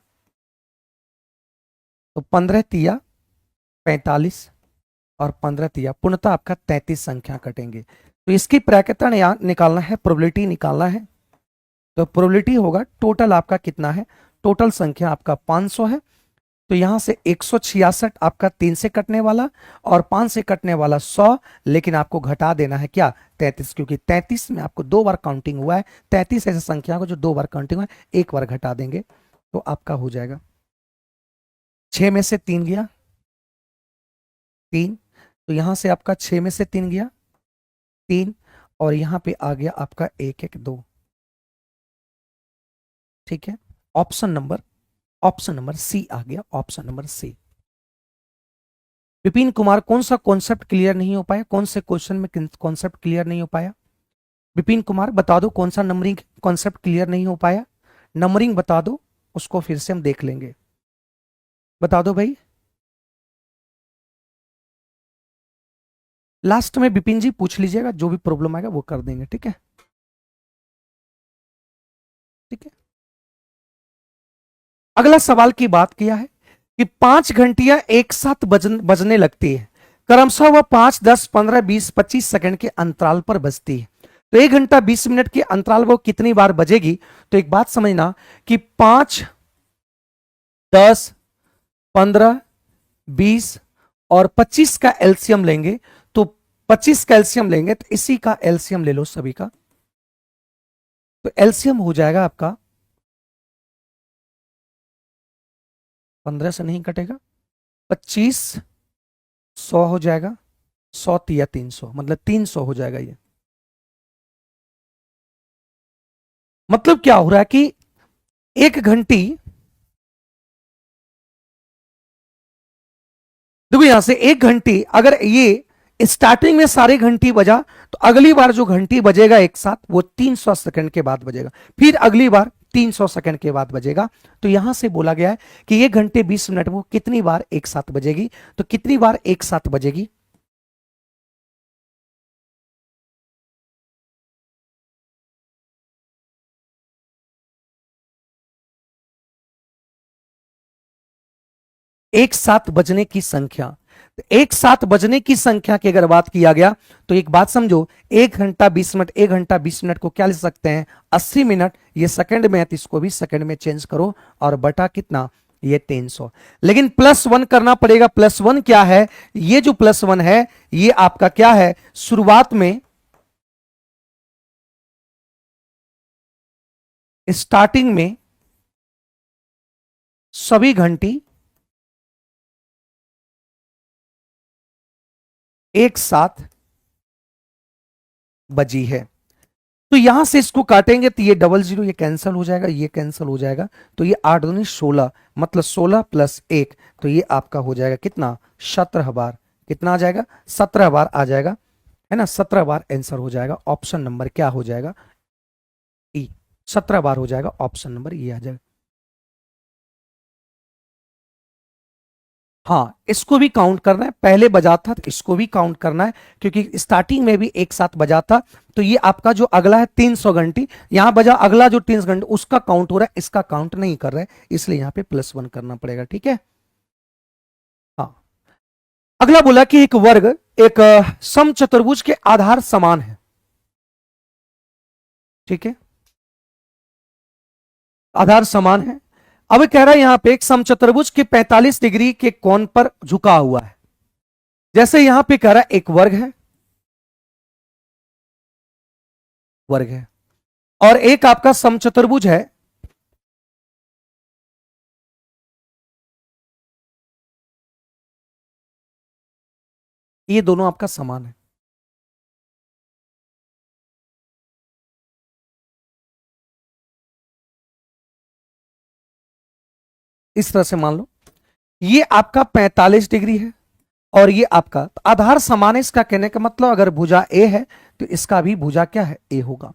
तो 15 तिया 45 और 15 तिया पूर्णतः आपका 33 संख्या कटेंगे। तो इसकी प्रायिकता निकालना है, प्रोबेबिलिटी निकालना है। तो प्रोबेबिलिटी होगा टोटल आपका कितना है, टोटल संख्या आपका 500 है, तो यहां से 166 आपका 3 से कटने वाला और 5 से कटने वाला 100, लेकिन आपको घटा देना है क्या, 33, क्योंकि 33 में आपको 2 बार काउंटिंग हुआ है। 33 ऐसी संख्या को जो 2 बार काउंटिंग हुआ है, एक बार घटा देंगे तो आपका हो जाएगा 6 में से 3 गया 3, तो यहां से आपका 6 में से 3 गया 3, और यहां पे आ गया आपका 1 1 2, ठीक है। ऑप्शन नंबर सी आ गया, option number C. Vipin Kumar, कौन सा कॉन्सेप्ट क्लियर नहीं हो पाया? कौन से क्वेश्चन में कॉन्सेप्ट क्लियर नहीं हो पाया? विपिन कुमार बता दो, कौन सा नंबरिंग कॉन्सेप्ट क्लियर नहीं हो पाया? नंबरिंग बता दो, उसको फिर से हम देख लेंगे। बता दो भाई। लास्ट में विपिन जी पूछ लीजिएगा, जो भी प्रॉब्लम आएगा वो कर देंगे, ठीक है? ठीक है। अगला सवाल की बात किया है कि 5 घंटियां एक साथ बजने लगती है, क्रमशः वह 5, 10, 15, 20, 25 सेकंड के अंतराल पर बजती है। तो 1 घंटा 20 मिनट के अंतराल वो कितनी बार बजेगी? तो एक बात समझना कि 5, 10, 15, 20 और 25 का एलसीएम लेंगे, तो 25 का एलसीएम लेंगे तो इसी का एलसीएम ले लो सभी का, तो एलसीएम हो जाएगा आपका 15 से नहीं कटेगा, 25, 100 हो जाएगा, 100 या 300, मतलब 300 हो जाएगा ये। मतलब क्या हो रहा है कि 1 घंटी, देखो यहां से 1 घंटी, अगर ये स्टार्टिंग में सारे घंटी बजा तो अगली बार जो घंटी बजेगा एक साथ वो 300 सेकंड के बाद बजेगा, फिर अगली बार 300 सेकंड के बाद बजेगा। तो यहां से बोला गया है कि 1 घंटे 20 मिनट वो कितनी बार एक साथ बजेगी? तो कितनी बार एक साथ बजेगी? एक साथ बजने की संख्या, तो एक साथ बजने की संख्या की अगर बात किया गया तो एक बात समझो, 1 घंटा 20 मिनट, 1 घंटा 20 मिनट को क्या ले सकते हैं? 80 मिनट। ये सेकंड में है तो इसको भी सेकंड में चेंज करो, और बटा कितना? ये 300। लेकिन +1 करना पड़ेगा। +1 क्या है? ये जो +1 है ये आपका क्या है? शुरुआत में, स्टार्टिंग में सभी घंटी एक साथ बजी है। तो यहां से इसको काटेंगे तो ये 00 ये कैंसिल हो जाएगा, ये कैंसिल हो जाएगा, तो ये 8 दूनी 16, मतलब 16 + 1, तो ये आपका हो जाएगा कितना? 17 बार। कितना आ जाएगा? 17 बार आ जाएगा, है ना? 17 बार आंसर हो जाएगा। ऑप्शन नंबर क्या हो जाएगा? ई। 17 बार हो जाएगा, ऑप्शन नंबर ये आ जाएगा। हाँ, इसको भी काउंट करना है, पहले बजा था तो इसको भी काउंट करना है, क्योंकि स्टार्टिंग में भी एक साथ बजा था। तो ये आपका जो अगला है 300 घंटी, यहां बजा अगला जो 300 घंटे उसका काउंट हो रहा है, इसका काउंट नहीं कर रहा है, इसलिए यहां पे +1 करना पड़ेगा, ठीक है? हाँ। अगला बोला कि एक वर्ग एक समचतुर्भुज के आधार समान है, ठीक है? आधार समान है। अब कह रहा है यहां पे एक समचतुर्भुज के 45 डिग्री के कोण पर झुका हुआ है। जैसे यहां पे कह रहा है एक वर्ग है, वर्ग है, और एक आपका समचतुर्भुज है, ये दोनों आपका समान है। इस तरह से मान लो ये आपका 45 डिग्री है और ये आपका, तो आधार समान है, इसका कहने का मतलब अगर भुजा ए है तो इसका भी भुजा क्या है? ए होगा।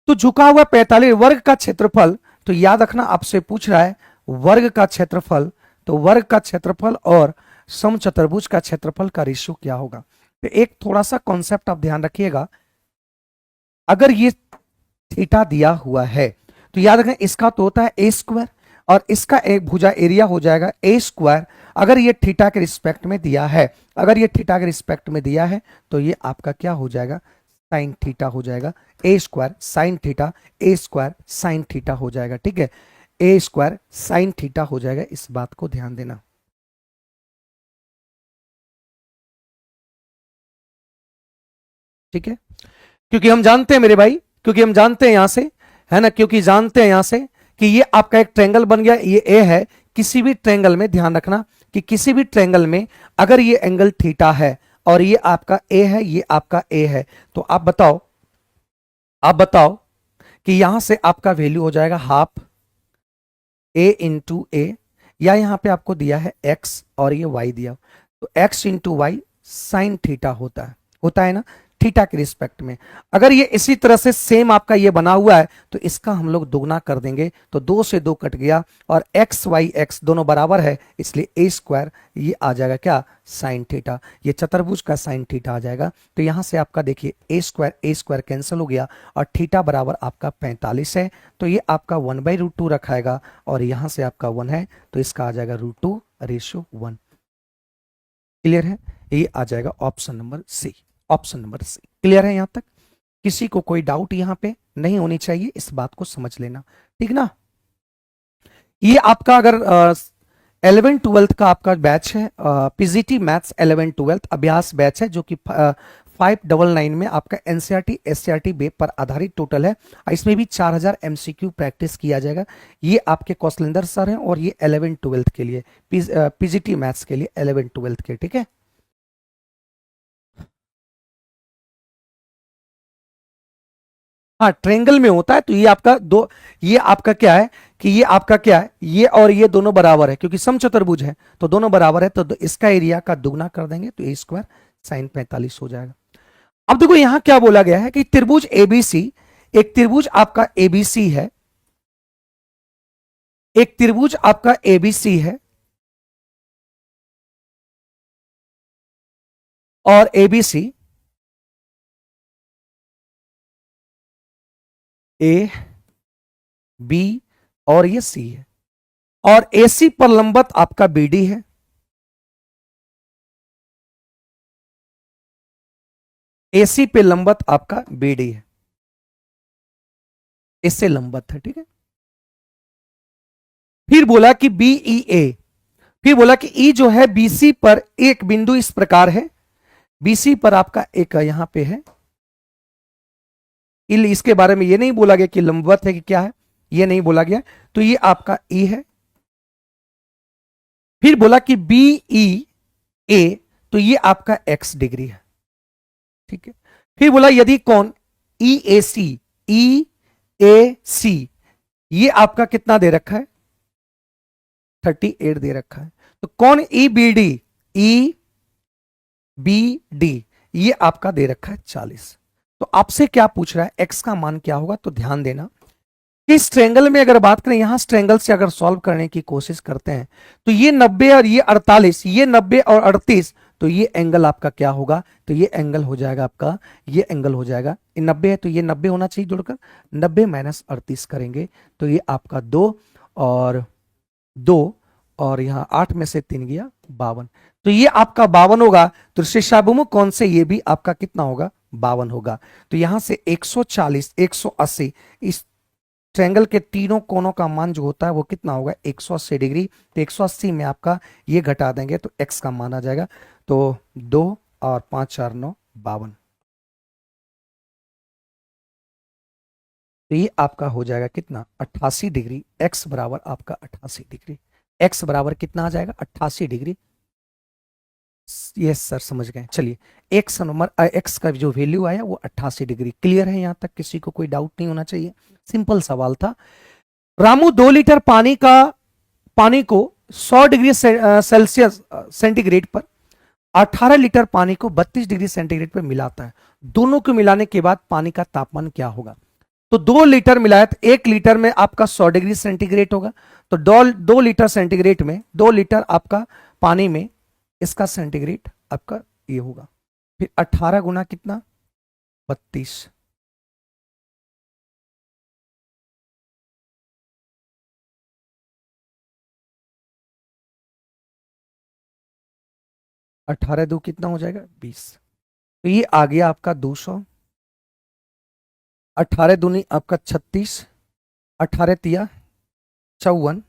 तो झुका हुआ 45 वर्ग का क्षेत्रफल, तो याद रखना आपसे पूछ रहा है वर्ग का क्षेत्रफल, तो वर्ग का क्षेत्रफल और समचतुर्भुज का क्षेत्रफल का रेशियो क्या होगा? तो एक थोड़ा सा कॉन्सेप्ट आप ध्यान रखिएगा, अगर ये थीटा दिया हुआ है तो याद रखें इसका तो होता है ए स्क्वायर, और इसका एक भुजा एरिया हो जाएगा ए स्क्वायर। अगर ये थीटा के रिस्पेक्ट में दिया है, अगर ये थीटा के रिस्पेक्ट में दिया है तो ये आपका क्या हो जाएगा? साइन थीटा हो जाएगा। ए स्क्वायर साइन थीटा, ए स्क्वायर साइन थीटा हो जाएगा, ठीक है? ए स्क्वायर साइन थीटा हो जाएगा, इस बात को ध्यान देना, ठीक है? क्योंकि हम जानते हैं मेरे भाई, क्योंकि हम जानते हैं यहां से, है ना, क्योंकि जानते हैं यहां से कि ये आपका एक ट्रेंगल बन गया, ये ए है। किसी भी ट्रेंगल में ध्यान रखना कि किसी भी ट्रेंगल में अगर ये एंगल थीटा है और ये आपका ए है, ये आपका ए है, तो आप बताओ, आप बताओ कि यहां से आपका वैल्यू हो जाएगा हाफ ए इंटू ए, या यहां पे आपको दिया है एक्स और ये वाई दिया, तो x into Y sine theta होता है ना, थीटा के रिस्पेक्ट में। अगर ये इसी तरह से सेम आपका ये बना हुआ है तो इसका हम लोग दोगुना कर देंगे, तो 2 से 2 कट गया और एक्स वाई एक्स दोनों बराबर है, इसलिए ए स्क्वायर ये आ जाएगा क्या, साइन थीटा। ये चतुर्भुज का साइन थीटा आ जाएगा। तो यहां से आपका देखिए ए स्क्वायर कैंसिल हो गया और थीटा बराबर आपका 45 है, तो ये आपका 1/√2 रखाएगा और यहां से आपका 1 है तो इसका आ जाएगा √2:1। क्लियर है, ये आ जाएगा option number C. Option number C clear है यहां तक? किसी को कोई डाउट यहां पे नहीं होनी चाहिए, इस बात को समझ लेना, ठीक ना। ये आपका अगर 11-12 का आपका बैच है, पीजीटी मैथ्स 11-12 अभ्यास बैच है, जो कि 599 में आपका एनसीईआरटी एससीईआरटी बेस पर आधारित टोटल है। इसमें भी 4000 एमसीक्यू प्रैक्टिस किया जाएगा। ये आपके कौशलेंद्र सर हैं और ये 11-12 के लिए पीजीटी मैथ्स के लिए 11-12 के, ठीक है। हाँ ट्रेंगल में होता है तो ये आपका दो, ये आपका क्या है कि ये आपका क्या है, ये और ये दोनों बराबर है क्योंकि समचतुर्भुज है तो दोनों बराबर है, तो इसका एरिया का दुगना कर देंगे तो ए स्क्वायर साइन 45 हो जाएगा। अब देखो यहां क्या बोला गया है कि त्रिभुज एबीसी, एक त्रिभुज आपका एबीसी है, एक त्रिभुज आपका एबीसी है और एबीसी ए बी और ये सी है और एसी पर लंबवत आपका बीडी है, एसी पे लंबवत आपका बीडी है, इससे लंबवत है, ठीक है। फिर बोला कि बीई ए, फिर बोला कि ई जो है बीसी पर एक बिंदु इस प्रकार है, बीसी पर आपका एक यहां पे है, इसके बारे में ये नहीं बोला गया कि लंबवत है कि क्या है, ये नहीं बोला गया, तो ये आपका ई है। फिर बोला कि बीई ए, तो ये आपका एक्स डिग्री है, ठीक है। फिर बोला यदि कौन ई ए सी ये आपका कितना दे रखा है, 38 दे रखा है। तो कौन ई बी डी ये आपका दे रखा है 40। तो आपसे क्या पूछ रहा है, एक्स का मान क्या होगा, तो ध्यान देना इस ट्रेंगल में अगर बात करें, यहां ट्रेंगल से अगर सॉल्व करने की कोशिश करते हैं तो ये 90 और ये 48, ये 90 और 38, तो ये एंगल आपका क्या होगा, तो ये एंगल हो जाएगा आपका, ये एंगल हो जाएगा, ये 90 है तो ये 90 होना चाहिए जुड़कर, 90 माइनस 38 करेंगे तो ये आपका 2 और 2 और यहां 8 में से 3 गया 52, तो ये आपका 52 होगा। तो शीर्षाभिमुख कौन से, ये भी आपका कितना होगा, 52 होगा। तो यहां से 140 180 इस ट्रायंगल के तीनों कोनों का मान जो होता है वो कितना होगा, 180 डिग्री। तो 180 में आपका ये घटा देंगे तो x का मान आ जाएगा, तो 2 और 5 4 9 52, तो ये आपका हो जाएगा कितना, 88 डिग्री। x बराबर आपका 88 डिग्री, x बराबर कितना आ जाएगा, 88 डिग्री। यस सर समझ गए। चलिए एक्स नंबर एक्स का जो वैल्यू आया वो 88 डिग्री। क्लियर है, यहां तक किसी को कोई डाउट नहीं होना चाहिए, सिंपल सवाल था। रामू 2 लीटर पानी को 100 डिग्री सेल्सियस सेंटीग्रेड पर 18 लीटर पानी को 32 डिग्री सेंटीग्रेड पर मिलाता है। दोनों को मिलाने के बाद पानी का तापमान क्या होगा, तो 2 लीटर मिलाया तो 1 लीटर में आपका 100 डिग्री सेंटीग्रेड होगा, तो 2 लीटर सेंटीग्रेड में 2 लीटर आपका पानी में इसका सेंटीग्रेड आपका ये होगा। फिर 18 गुना कितना, 32, अठारह दो कितना हो जाएगा, 20। तो ये आ गया आपका 200, 18 दूनी आपका 36, 18 तिया 54,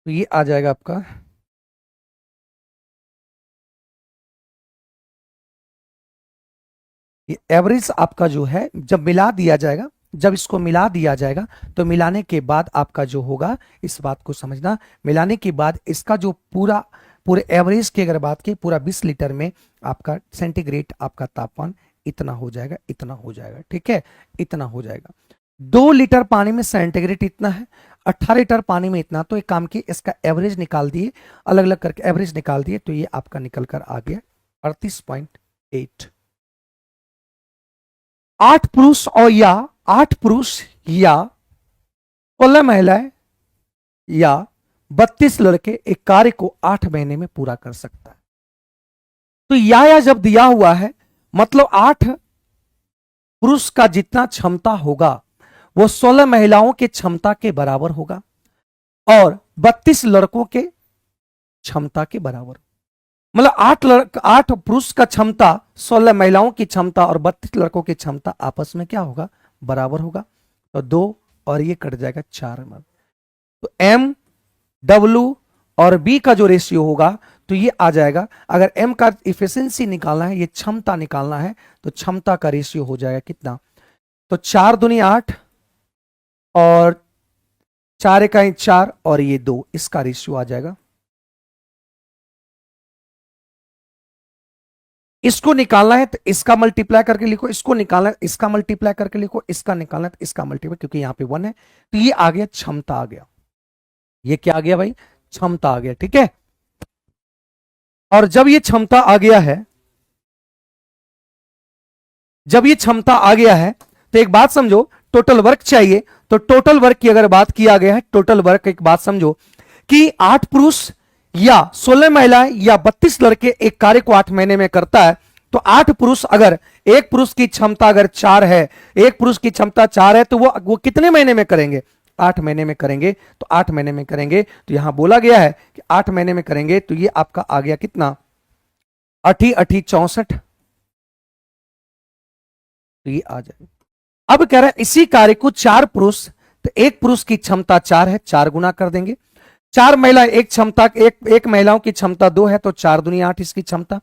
तो ये आ जाएगा आपका ये एवरेज आपका जो है जब मिला दिया जाएगा, जब इसको मिला दिया जाएगा तो मिलाने के बाद आपका जो होगा, इस बात को समझना, मिलाने के बाद इसका जो पूरे एवरेज की अगर बात की पूरा 20 लीटर में आपका सेंटीग्रेड आपका तापमान इतना हो जाएगा, इतना हो जाएगा, ठीक है, इतना हो जाएगा। 2 लीटर पानी में सेंटीग्रेड इतना है, 18 लीटर पानी में इतना। तो एक काम की इसका एवरेज निकाल दिए, अलग अलग करके एवरेज निकाल दिए, तो ये आपका निकल कर आ गया 38.8। 8 पुरुष या 16 महिलाएं या 32 लड़के एक कार्य को 8 महीने में पूरा कर सकता है। तो या जब दिया हुआ है मतलब 8 पुरुष का जितना क्षमता होगा वो 16 महिलाओं के क्षमता के बराबर होगा और 32 लड़कों के क्षमता के बराबर। मतलब 8 पुरुष का क्षमता 16 महिलाओं की क्षमता और 32 लड़कों की क्षमता आपस में क्या होगा, बराबर होगा। तो 2 और ये कट जाएगा 4 में। तो एम, डब्ल्यू और बी का जो रेशियो होगा तो ये आ जाएगा। अगर एम का इफिशिएंसी निकालना है, ये क्षमता निकालना है, तो क्षमता का रेशियो हो जाएगा कितना, तो 4 दूनी 8 और 4 इकाई 4 और ये 2, इसका रेशियो आ जाएगा। इसको निकालना है तो इसका मल्टीप्लाई करके लिखो, इसको निकालना है इसका मल्टीप्लाई करके लिखो, इसका निकालना है तो इसका मल्टीप्लाई, क्योंकि यहां पे 1 है। तो ये आ गया क्षमता आ गया। ये क्या आ गया भाई, क्षमता आ गया, ठीक है। और जब ये क्षमता आ गया है, जब ये क्षमता आ गया है तो एक बात समझो, टोटल वर्क चाहिए। तो टोटल वर्क की अगर बात किया गया है, टोटल वर्क एक बात समझो कि 8 पुरुष या 16 महिलाएं या 32 लड़के एक कार्य को 8 महीने में करता है। तो 8 पुरुष, अगर एक पुरुष की क्षमता अगर 4 है, एक पुरुष की क्षमता 4 है, तो वो कितने महीने में करेंगे, 8 महीने में करेंगे। तो 8 महीने में करेंगे, तो यहां बोला गया है कि 8 महीने में करेंगे। तो ये आपका आ गया कितना, 8 8 64। तो ये आ जाएगा। अब कह रहे हैं इसी कार्य को 4 पुरुष, तो एक पुरुष की क्षमता 4 है, 4 गुना कर देंगे। 4 महिला, एक क्षमता एक महिलाओं की क्षमता 2 है, तो 4 दूनी 8 इसकी क्षमता,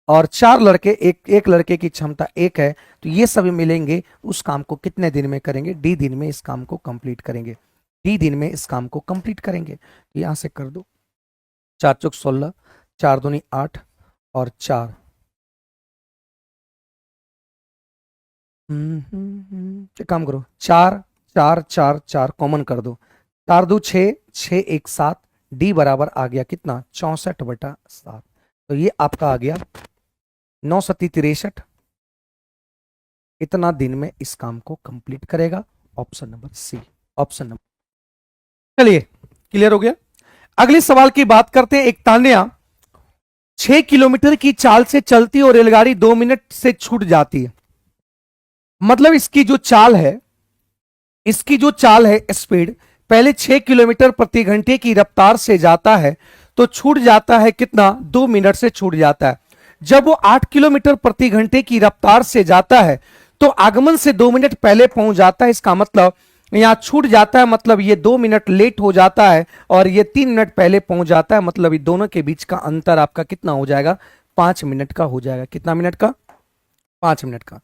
और 4 लड़के, एक लड़के की क्षमता 1 है। तो ये सभी मिलेंगे, उस काम को कितने दिन में करेंगे, D दिन में इस काम को कंप्लीट करेंगे, D दिन में इस काम को कंप्लीट करेंगे। तो यहां से कर दो, 4 चौक 16, 4 दूनी 8 और 4, काम करो, 4 4 4 4 कॉमन कर दो, 4 2 6 6 1 7, D बराबर आ गया कितना, 64/7। तो ये आपका आ गया 9 7 63। इतना दिन में इस काम को कंप्लीट करेगा। Option number C, option number. चलिए, क्लियर हो गया। अगले सवाल की बात करते हैं। एक तान्या 6 किलोमीटर की चाल से चलती और रेलगाड़ी 2 मिनट से छूट जाती है। मतलब इसकी जो चाल है, इसकी जो चाल है, स्पीड पहले 6 किलोमीटर प्रति घंटे की रफ्तार से जाता है, तो छूट जाता है कितना, 2 मिनट से छूट जाता है। जब वो 8 किलोमीटर प्रति घंटे की रफ्तार से जाता है तो आगमन से 2 मिनट पहले पहुंच जाता है। इसका मतलब यहां छूट जाता है, मतलब ये 2 मिनट लेट हो जाता है और ये 3 मिनट पहले पहुंच जाता है। मतलब ये दोनों के बीच का अंतर आपका कितना हो जाएगा, 5 मिनट का हो जाएगा। कितना मिनट का, 5 मिनट का।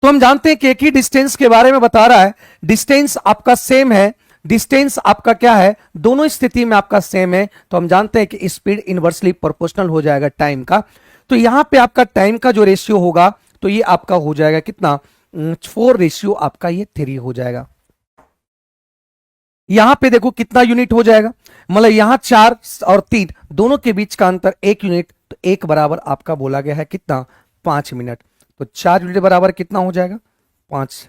तो हम जानते हैं कि एक ही डिस्टेंस के बारे में बता रहा है, डिस्टेंस आपका सेम है, डिस्टेंस आपका क्या है, दोनों स्थिति में आपका सेम है। तो हम जानते हैं कि स्पीड इनवर्सली प्रोपोर्शनल हो जाएगा टाइम का। तो यहां पे आपका टाइम का जो रेशियो होगा तो ये आपका हो जाएगा कितना, 4 रेशियो आपका ये 3 हो जाएगा। यहां पे देखो कितना यूनिट हो जाएगा, मतलब यहां 4 और 3 दोनों के बीच का अंतर 1 यूनिट, तो 1 बराबर आपका बोला गया है कितना, 5 मिनट। तो 4 यूनिट बराबर कितना हो जाएगा, 5।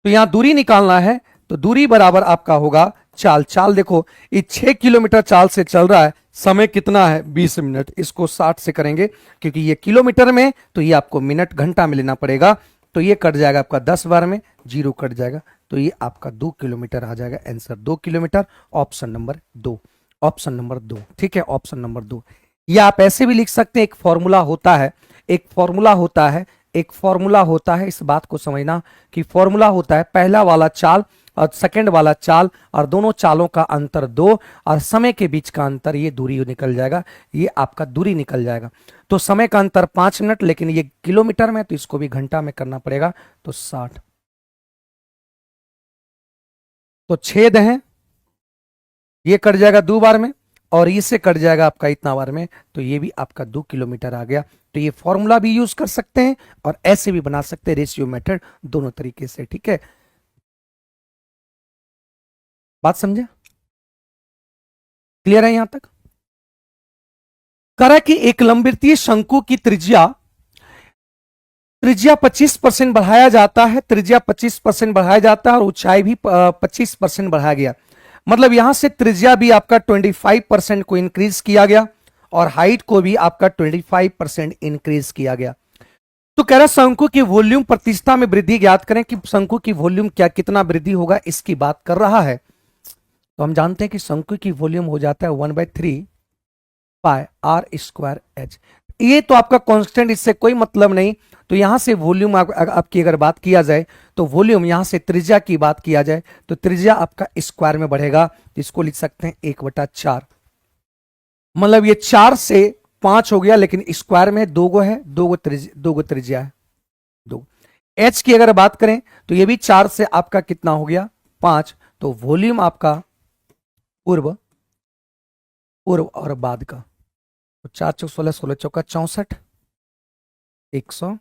तो यहां दूरी निकालना है, तो दूरी बराबर आपका होगा चाल। चाल देखो, ये 6 किलोमीटर चाल से चल रहा है, समय कितना है, 20 मिनट। इसको 60 से करेंगे क्योंकि ये किलोमीटर में, तो ये आपको मिनट घंटा में लेना पड़ेगा। तो ये कट जाएगा आपका 10 बार में, 0 कट जाएगा। तो ये आपका 2 किलोमीटर आ जाएगा। Answer 2 kilometre, option number 2, option number 2, ठीक है, ऑप्शन नंबर 2। या आप ऐसे भी लिख सकते हैं, एक फॉर्मूला होता है, एक फॉर्मूला होता है, एक फॉर्मूला होता है। इस बात को समझना कि फॉर्मूला होता है पहला वाला चाल और सेकंड वाला चाल, और दोनों चालों का अंतर 2 और समय के बीच का अंतर, ये दूरी निकल जाएगा, ये आपका दूरी निकल जाएगा। तो समय का अंतर 5 मिनट, लेकिन ये किलोमीटर में, तो इसको भी घंटा में करना पड़ेगा। तो 60, तो छेद है, ये कट जाएगा 2 बार में और इससे कट जाएगा आपका इतना बार में, तो ये भी आपका 2 किलोमीटर आ गया। तो ये फॉर्मूला भी यूज कर सकते हैं और ऐसे भी बना सकते हैं, रेशियो मेथड, दोनों तरीके से। ठीक है, बात समझे? क्लियर है यहां तक? करा कि एक लंबवृत्तीय शंकु की त्रिज्या त्रिज्या 25% बढ़ाया जाता है, त्रिज्या 25% बढ़ाया जाता है और ऊंचाई भी 25% बढ़ाया गया। मतलब यहां से त्रिज्या भी आपका 25% को इंक्रीज किया गया और हाइट को भी आपका 25% इंक्रीज किया गया। तो कह रहा शंकु की वॉल्यूम प्रतिष्ठा में वृद्धि ज्ञात करें कि शंकु की वॉल्यूम क्या कितना वृद्धि होगा, इसकी बात कर रहा है। तो हम जानते हैं कि शंकु की वॉल्यूम हो जाता है 1/3 पाई आर स्क्वायर एच। ये तो आपका कांस्टेंट, इससे कोई मतलब नहीं। तो यहां से वॉल्यूम आपकी अगर बात किया जाए तो वॉल्यूम, यहां से त्रिज्या की बात किया जाए तो त्रिज्या आपका स्क्वायर में बढ़ेगा, इसको लिख सकते हैं 1/4। मतलब ये 4 से 5 हो गया, लेकिन स्क्वायर में दो गो है, दो गो त्रिज्या है, दो। एच की अगर बात करें तो ये भी 4 से आपका कितना हो गया, 5। तो वॉल्यूम आपका पूर्व पूर्व और बाद का, तो 4 चौक 16, 16 चौका 64, 130।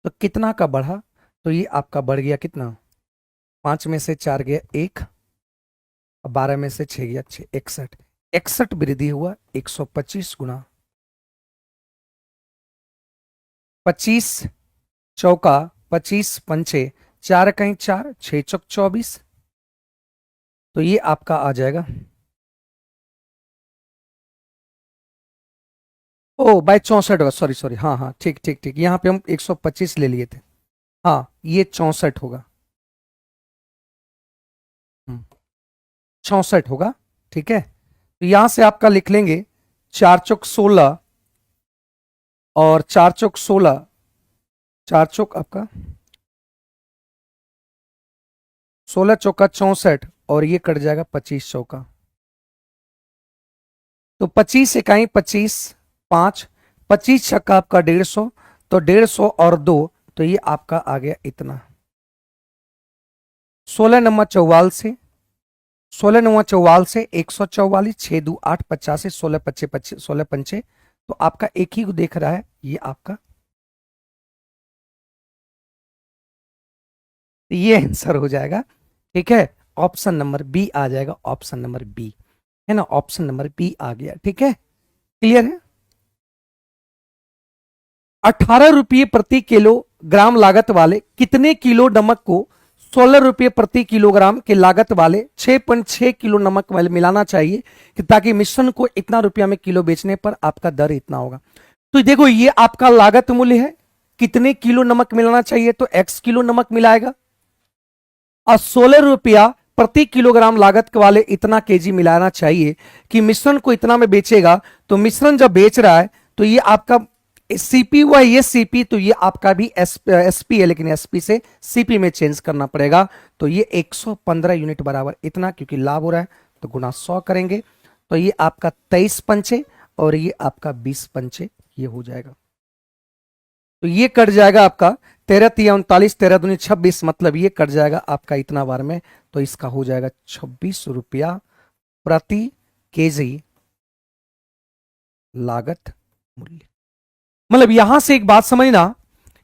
तो कितना का बढ़ा, तो ये आपका बढ़ गया कितना, 5 में से 4 गया 1, 12 में से 6 गया 6, 61। 61 वृद्धि हुआ, 125 गुना 25 चौका 25 पंचे 4 कहीं 4, 6 चौक 24। तो ये आपका आ जाएगा, ओ बाय 64 होगा, सॉरी सॉरी, हाँ हाँ ठीक ठीक ठीक, यहाँ पे हम 125 ले लिए थे, हाँ ये 64 होगा, 64 होगा। ठीक है, तो यहां से आपका लिख लेंगे 4 चौक 16 और 4 चौक 16, 4 चौक आपका 16 चौका 64 और ये कट जाएगा 25 चौका। तो 25 इकाई 25, 5, 25 छक्का आपका 150, तो 150 और 2, तो ये आपका आ गया इतना। 16 नंबर 44 से 16 नंबर 44 से 144, 6 2 8 50, 16 25 25, 16 पंचे, तो आपका एक ही को देख रहा है, ये आपका, ये आंसर हो जाएगा। ठीक है, ऑप्शन नंबर बी आ जाएगा, ऑप्शन नंबर बी है ना, ऑप्शन नंबर बी आ गया। ठीक है, क्लियर है? 18 रुपये प्रति किलोग्राम लागत वाले कितने किलो नमक को 16 रुपये प्रति किलोग्राम के लागत वाले 6.6 किलो नमक वाले मिलाना चाहिए कि ताकि मिश्रण को इतना रुपया में किलो बेचने पर आपका दर इतना होगा। तो देखो ये आपका लागत मूल्य है, कितने किलो नमक मिलाना चाहिए, तो x किलो नमक मिलाएगा और 16 रुपया प्रति किलोग्राम लागत वाले इतना केजी मिलाना चाहिए कि मिश्रण को इतना में बेचेगा। तो मिश्रण जब बेच रहा है तो ये आपका सीपी हुआ, ये सीपी, तो ये आपका भी एसपी है, लेकिन एसपी से सीपी में चेंज करना पड़ेगा। तो ये 115 यूनिट बराबर इतना, क्योंकि लाभ हो रहा है तो गुना 100 करेंगे, तो ये आपका 23 पंचे और ये आपका 20 पंचे, ये हो जाएगा। तो ये कट जाएगा आपका 13 3 39, 13 दूनी 26, मतलब ये कट जाएगा आपका इतना बार में, तो इसका हो जाएगा 26 रुपया प्रति केजी लागत मूल्य। मतलब यहां से एक बात समझना,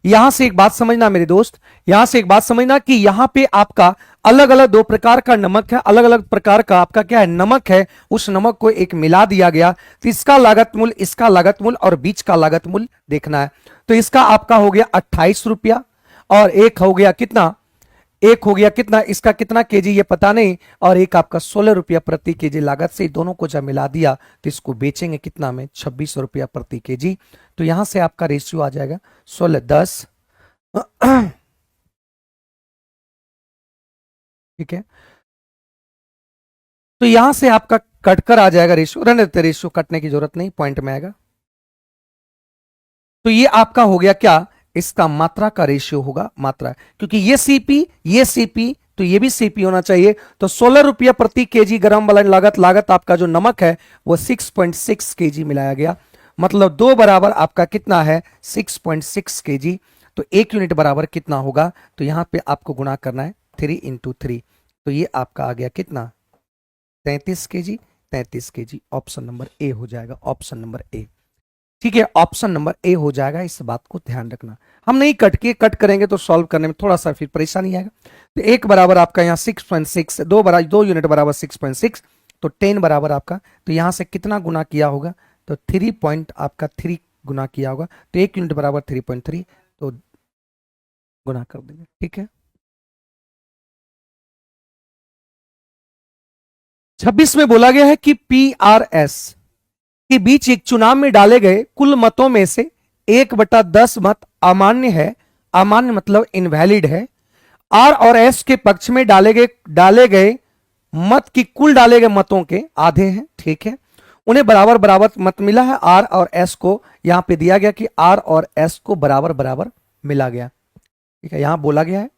यहां से एक बात समझना मेरे दोस्त, यहां से एक बात समझना कि यहां पे आपका अलग अलग दो प्रकार का नमक है, अलग अलग प्रकार का आपका क्या है, नमक है। उस नमक को एक मिला दिया गया, तो इसका लागत मूल्य, इसका लागत मूल्य और बीच का लागत मूल्य देखना है। तो इसका आपका हो गया 28 रुपया और एक हो गया कितना, एक हो गया कितना, इसका कितना केजी ये पता नहीं, और एक आपका 16 रुपया प्रति केजी लागत से दोनों को जब मिला दिया तो इसको बेचेंगे कितना में, 26 रुपया प्रति केजी। तो यहां से आपका रेशियो आ जाएगा 16 10। ठीक है, तो यहां से आपका कटकर आ जाएगा रेशियो, रहने देते, रेशियो कटने की जरूरत नहीं, पॉइंट में आएगा। तो ये आपका हो गया क्या, इसका मात्रा का रेशियो होगा, मात्रा, क्योंकि ये सीपी तो ये भी सीपी होना चाहिए। तो 16 रुपया प्रति केजी ग्राम वाला लागत आपका जो नमक है वो 6.6 केजी मिलाया गया, मतलब 2 बराबर आपका कितना है 6.6 केजी। तो 1 यूनिट बराबर कितना होगा, तो यहां पे आपको गुणा करना है 3 × 3, तो ये आपका आ गया कितना 33 केजी, 33 केजी। ऑप्शन नंबर ए हो जाएगा, ऑप्शन नंबर ए। ठीक है, ऑप्शन नंबर ए हो जाएगा, इस बात को ध्यान रखना। हम नहीं कट करेंगे तो सॉल्व करने में थोड़ा सा फिर परेशानी आएगा। तो एक बराबर आपका यहाँ 6.6, दो यूनिट बराबर 6.6, तो 10 बराबर आपका, तो यहां से कितना गुना किया होगा, तो 3 पॉइंट आपका 3 गुना किया होगा, तो 1 यूनिट बराबर 3.3, तो गुना कर देंगे। ठीक है, 26 में बोला गया है कि PRS के बीच एक चुनाव में डाले गए कुल मतों में से 1/10 मत अमान्य है, अमान्य मतलब इनवैलिड है। R और S के पक्ष में डाले गए मत की कुल डाले गए मतों के आधे हैं। ठीक है, उन्हें बराबर बराबर मत मिला है। R और S को यहां पे दिया गया कि R और S को बराबर बराबर मिला गया। ठीक है, यहां बोला गया है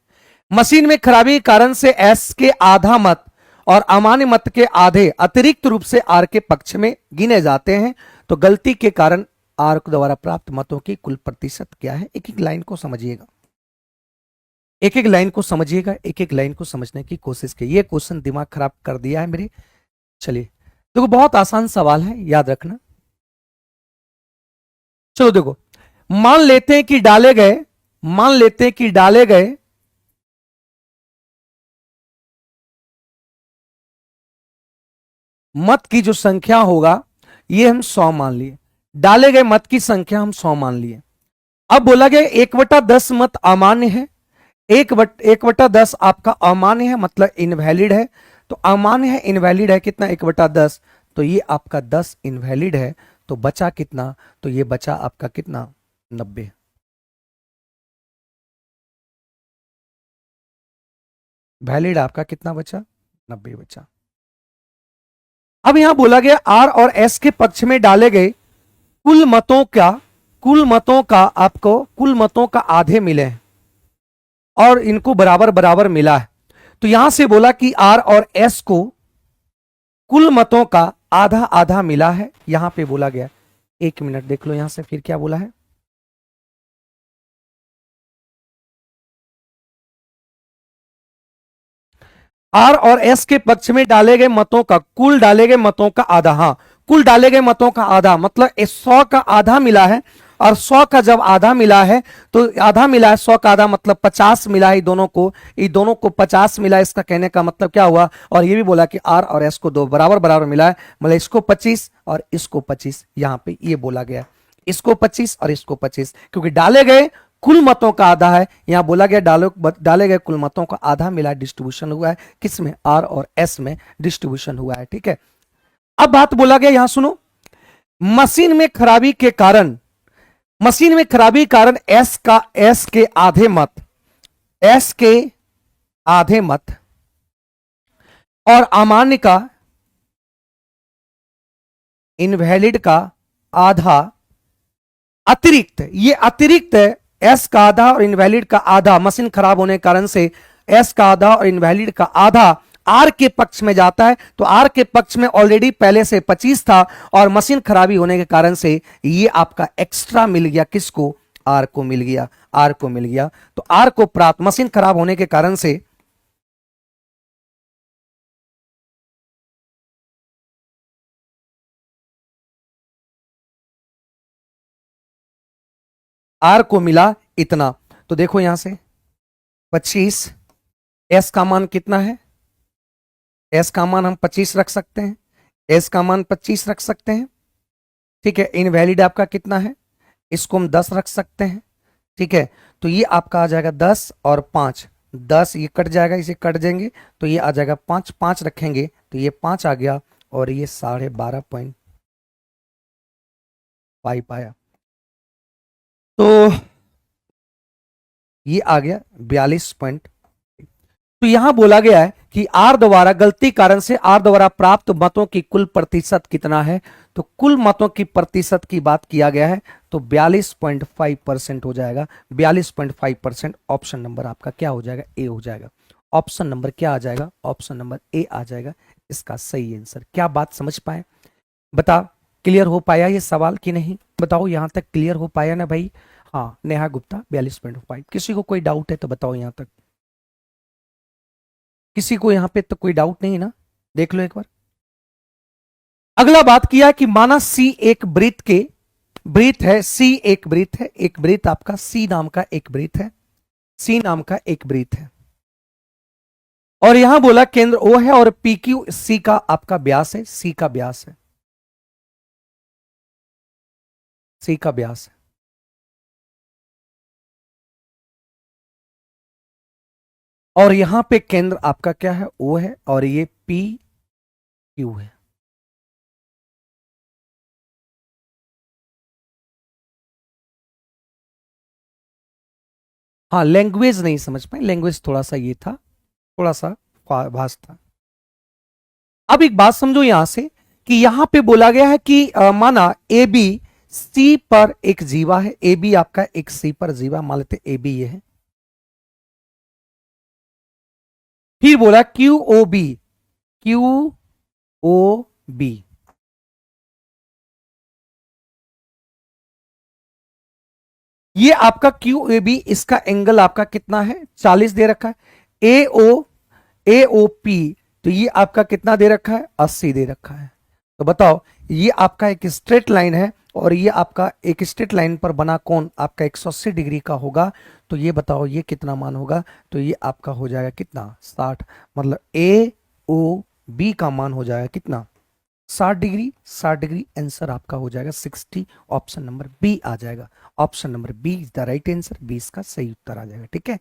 मशीन में खराबी के कारण से S के आधा मत और अमान्य मत के आधे अतिरिक्त रूप से R के पक्ष में गिने जाते हैं। तो गलती के कारण R द्वारा प्राप्त मतों की कुल प्रतिशत क्या है? एक एक लाइन को समझिएगा, एक एक लाइन को समझिएगा, एक एक लाइन को समझने की कोशिश कीजिए। ये क्वेश्चन दिमाग खराब कर दिया है मेरे। चलिए देखो, बहुत आसान सवाल है, याद रखना। चलो देखो, मान लेते हैं कि डाले गए मत की जो संख्या होगा ये हम 100 मान लिए, डाले गए मत की संख्या हम 100 मान लिए। अब बोला गया 1/10 मत अमान्य है, 1/10 आपका अमान्य है मतलब इनवैलिड है। तो अमान्य है, इनवैलिड है, कितना 1/10, तो ये आपका 10 इनवैलिड है। तो बचा कितना? तो ये बचा आपका कितना? 90। वैलिड आपका कितना बचा? 90 बचा। अब यहां बोला गया आर और एस के पक्ष में डाले गए कुल मतों का आपको कुल मतों का आधे मिले हैं और इनको बराबर बराबर मिला है। तो यहां से बोला कि आर और एस को कुल मतों का आधा आधा मिला है, यहां पे बोला गया। एक मिनट देख लो यहां से फिर क्या बोला है। आर और एस के पक्ष में डाले गए मतों का कुल डाले गए मतों का आधा, हाँ कुल डाले गए मतों का आधा मतलब 100 का आधा मिला है। और 100 का जब आधा मिला है तो आधा मिला है, 100 का आधा मतलब 50 मिला है। ये दोनों को 50 मिला है, इसका कहने का मतलब क्या हुआ। और ये भी बोला कि आर और एस को दो बराबर बराबर मिला है, मतलब इसको 25 और इसको 25। यहां पे ये बोला गया इसको 25 और इसको 25, क्योंकि डाले गए कुल मतों का आधा है। यहां बोला गया डाले गए कुल मतों का आधा मिला, डिस्ट्रीब्यूशन हुआ है किसमें? आर और एस में डिस्ट्रीब्यूशन हुआ है। ठीक है, अब बात बोला गया यहां सुनो, मशीन में खराबी के कारण एस के आधे मत और अमान्य का इनवैलिड का आधा अतिरिक्त एस का आधा और इनवैलिड का आधा, मशीन खराब होने के कारण से एस का आधा और इनवैलिड का आधा आर के पक्ष में जाता है। तो आर के पक्ष में ऑलरेडी पहले से 25 था और मशीन खराबी होने के कारण से ये आपका एक्स्ट्रा मिल गया, किसको? आर को मिल गया। तो आर को प्राप्त मशीन खराब होने के कारण से आर को मिला इतना। तो देखो यहां से 25, एस का मान कितना है? एस का मान हम 25 रख सकते हैं, एस का मान 25 रख सकते हैं। ठीक है, इनवैलिड आपका कितना है? इसको हम 10 रख सकते हैं। ठीक है, तो ये आपका आ जाएगा 10 और 5, 10 ये कट जाएगा, इसे कट देंगे तो ये आ जाएगा 5, 5 रखेंगे तो ये 5 आ गया और ये 12.5 आया। तो ये आ गया 42 पॉइंट। तो यहां बोला गया है कि आर द्वारा गलती कारण से आर द्वारा प्राप्त मतों की कुल प्रतिशत कितना है? तो कुल मतों की प्रतिशत की बात किया गया है तो 42.5% हो जाएगा। 42.5% ऑप्शन नंबर आपका क्या हो जाएगा? ए हो जाएगा। ऑप्शन नंबर क्या आ जाएगा? ऑप्शन नंबर ए आ जाएगा इसका सही आंसर। क्या बात समझ पाए? बता, क्लियर हो पाया ये सवाल कि नहीं? बताओ यहां तक क्लियर हो पाया ना भाई? हाँ, नेहा गुप्ता 42.5। किसी को कोई डाउट है तो बताओ यहां तक। किसी को यहां पे तो कोई डाउट नहीं ना? देख लो एक बार। अगला बात किया कि माना सी एक वृत्त के ब्रीथ है, सी एक ब्रीथ है, एक ब्रीथ आपका सी नाम का एक ब्रीथ है, सी नाम का एक ब्रीथ है। और यहां बोला केंद्र ओ है और पी क्यू सी का आपका व्यास है, सी का व्यास है, सी का व्यास है। और यहां पे केंद्र आपका क्या है, ओ है और ये पी क्यू है। हाँ, लैंग्वेज नहीं समझ पाए, लैंग्वेज थोड़ा सा ये था, थोड़ा सा भास था। अब एक बात समझो यहां से कि यहां पे बोला गया है कि माना ए बी सी पर एक जीवा है, ए बी आपका एक सी पर जीवा, मान लेते ए बी ये है। फिर बोला Q O B, Q O B, ये आपका क्यू ए बी, इसका एंगल आपका कितना है, 40 दे रखा है। ए ओ पी, तो ये आपका कितना दे रखा है, 80 दे रखा है। तो बताओ, ये आपका एक स्ट्रेट लाइन है और ये आपका एक स्ट्रेट लाइन पर बना कोण आपका 180 डिग्री का होगा। तो ये बताओ ये कितना मान होगा, तो ये आपका हो जाएगा कितना, 60। मतलब ए ओ बी का मान हो जाएगा कितना, 60 डिग्री, 60 डिग्री। आंसर आपका हो जाएगा 60, ऑप्शन नंबर बी आ जाएगा। Option number B is the right answer, B इसका सही उत्तर आ जाएगा। ठीक है,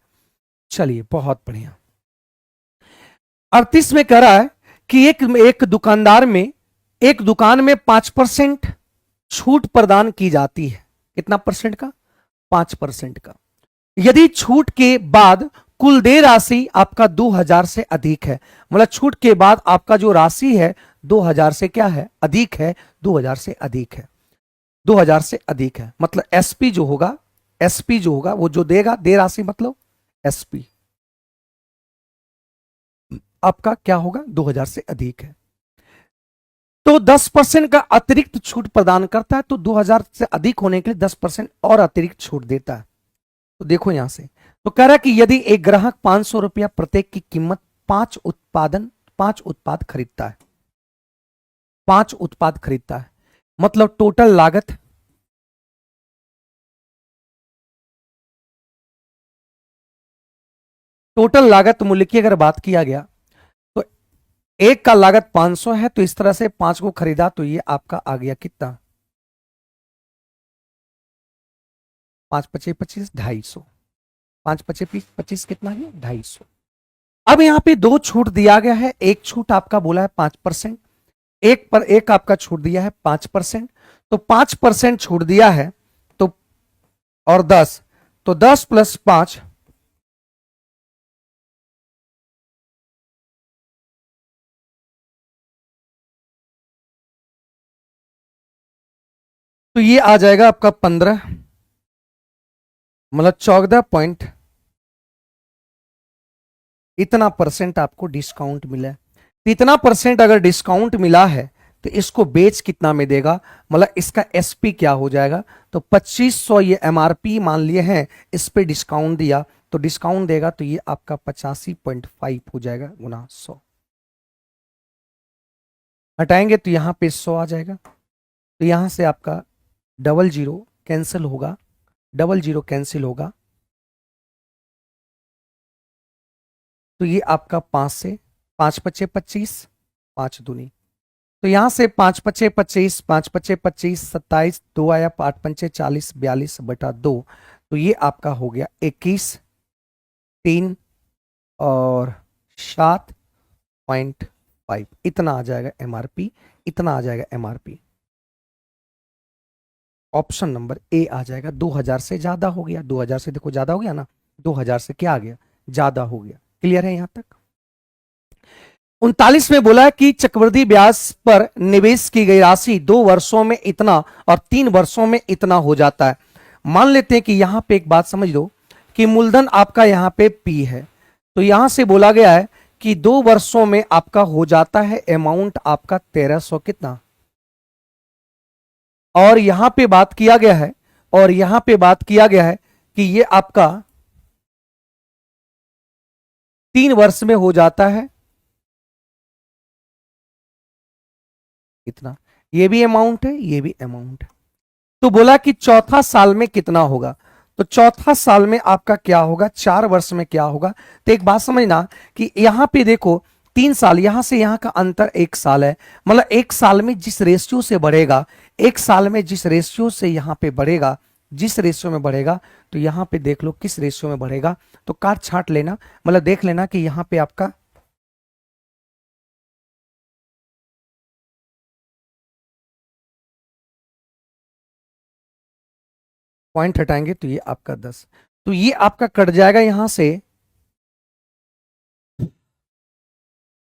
चलिए बहुत बढ़िया। 38 में कह रहा है कि एक दुकानदार में, एक दुकान में 5% छूट प्रदान की जाती है। कितना परसेंट का, 5% का। यदि छूट के बाद कुल देय राशि आपका 2000 से अधिक है, मतलब छूट के बाद आपका जो राशि है 2000 से क्या है, अधिक है, 2000 से अधिक है, 2000 से अधिक है। मतलब एसपी जो होगा, एसपी जो होगा वो जो देगा, दे राशि मतलब एसपी आपका क्या होगा, 2000 से अधिक है। तो 10% का अतिरिक्त छूट प्रदान करता है, तो 2000 से अधिक होने के लिए 10% और अतिरिक्त छूट देता है। तो देखो यहां से, तो कह रहा है कि यदि एक ग्राहक 500 रुपया प्रत्येक की कीमत 5 उत्पाद खरीदता है, 5 उत्पाद खरीदता है, मतलब टोटल लागत, टोटल लागत मूल्य की अगर बात किया गया तो एक का लागत 500 है, तो इस तरह से 5 को खरीदा, तो ये आपका आ गया कितना, 5 पचे 25, 250, 5 पचे 25 कितना है, 250। अब यहां पे दो छूट दिया गया है, एक छूट आपका बोला है 5%, एक पर एक आपका छूट दिया है 5%। तो 5% छूट दिया है, तो और 10, तो 10 प्लस 5, तो ये आ जाएगा आपका 15, मतलब 14 पॉइंट इतना परसेंट आपको डिस्काउंट मिला है। तो इतना परसेंट अगर डिस्काउंट मिला है तो इसको बेच कितना में देगा, मतलब इसका एसपी क्या हो जाएगा, तो 2500 ये एमआरपी मान लिए हैं, इस पे डिस्काउंट दिया, तो डिस्काउंट देगा तो ये आपका 85.5 हो जाएगा गुना 100। हटाएंगे तो यहां पे 100 आ जाएगा, तो यहां से आपका डबल जीरो कैंसिल होगा, डबल जीरो कैंसिल होगा, तो ये आपका 5 से 5 पचे 25, 5 दूनी, तो यहां से 5 पचे 25, 5 पचे 25, 27, 2 आया, 8 पंचे 40, 42/2, तो ये आपका हो गया 21, 3 और 7.5, इतना आ जाएगा एमआरपी, इतना आ जाएगा एमआरपी। ऑप्शन नंबर ए आ जाएगा। 2000 से ज्यादा हो गया, 2000 से देखो ज्यादा हो गया ना, 2000 से क्या आ गया, ज्यादा हो गया। क्लियर है यहां तक। 39 में बोला है कि चक्रवृद्धि ब्याज पर निवेश की गई राशि 2 वर्षों में इतना और 3 वर्षों में इतना हो जाता है। मान लेते हैं कि यहां पे एक बात समझ लो कि मूलधन आपका यहां पे पी है, तो यहां से बोला गया है कि 2 वर्षों में आपका हो जाता है अमाउंट आपका 1300 कितना, और यहां पे बात किया गया है, और यहां पे बात किया गया है कि ये आपका 3 वर्ष में हो जाता है इतना। ये भी अमाउंट है, ये भी अमाउंट है। तो बोला कि चौथा साल में कितना होगा, तो चौथा साल में आपका क्या होगा, 4 वर्ष में क्या होगा। तो एक बात समझना कि यहां पे देखो 3 साल, यहां से यहां का अंतर 1 साल है, मतलब 1 साल में जिस रेशियो से बढ़ेगा, 1 साल में जिस रेशियो से यहां पे बढ़ेगा, जिस रेशियो में बढ़ेगा, तो यहां पे देख लो किस रेशियो में बढ़ेगा, तो काट छाट लेना, मतलब देख लेना कि यहां पे आपका पॉइंट हटाएंगे तो ये आपका 10, तो ये आपका कट जाएगा यहां से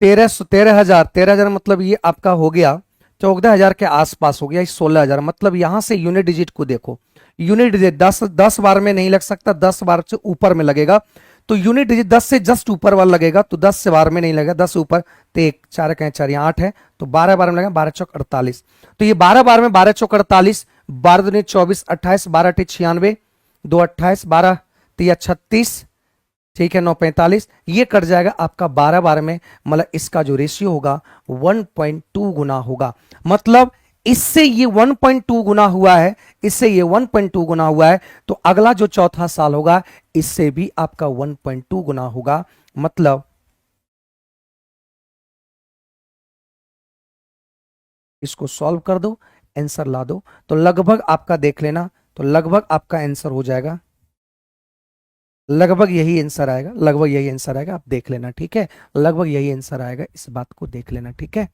13,000 मतलब ये आपका हो गया 14,000 के आसपास हो गया, 16,000, मतलब यहां से यूनिट डिजिट को देखो, यूनिट डिजिट 10 बार में नहीं लग सकता, 10 बार से ऊपर में लगेगा, तो यूनिट डिजिट 10 से जस्ट ऊपर वाला लगेगा, तो 10 से बार में नहीं लगेगा, 10 ऊपर, तो 1 4 यहाँ 8 है, तो 12 बार में लगेगा, 12 चौक 48, तो ये 12 बार में 12 चौक 48, 12 दूनी 24, 28, 12 टे 96, 2 28, 12 3 36, ठीक है 9 45, ये कट जाएगा आपका 12 बार में, मतलब इसका जो रेशियो होगा 1.2 गुना होगा, मतलब इससे ये 1.2 गुना हुआ है, इससे ये 1.2 गुना हुआ है, तो अगला जो चौथा साल होगा इससे भी आपका 1.2 गुना होगा, मतलब इसको सॉल्व कर दो, आंसर ला दो, तो लगभग आपका देख लेना, तो लगभग आपका आंसर हो जाएगा, लगभग यही आंसर आएगा, लगभग यही आंसर आएगा, आप देख लेना, ठीक है, लगभग यही आंसर आएगा, इस बात को देख लेना, ठीक है।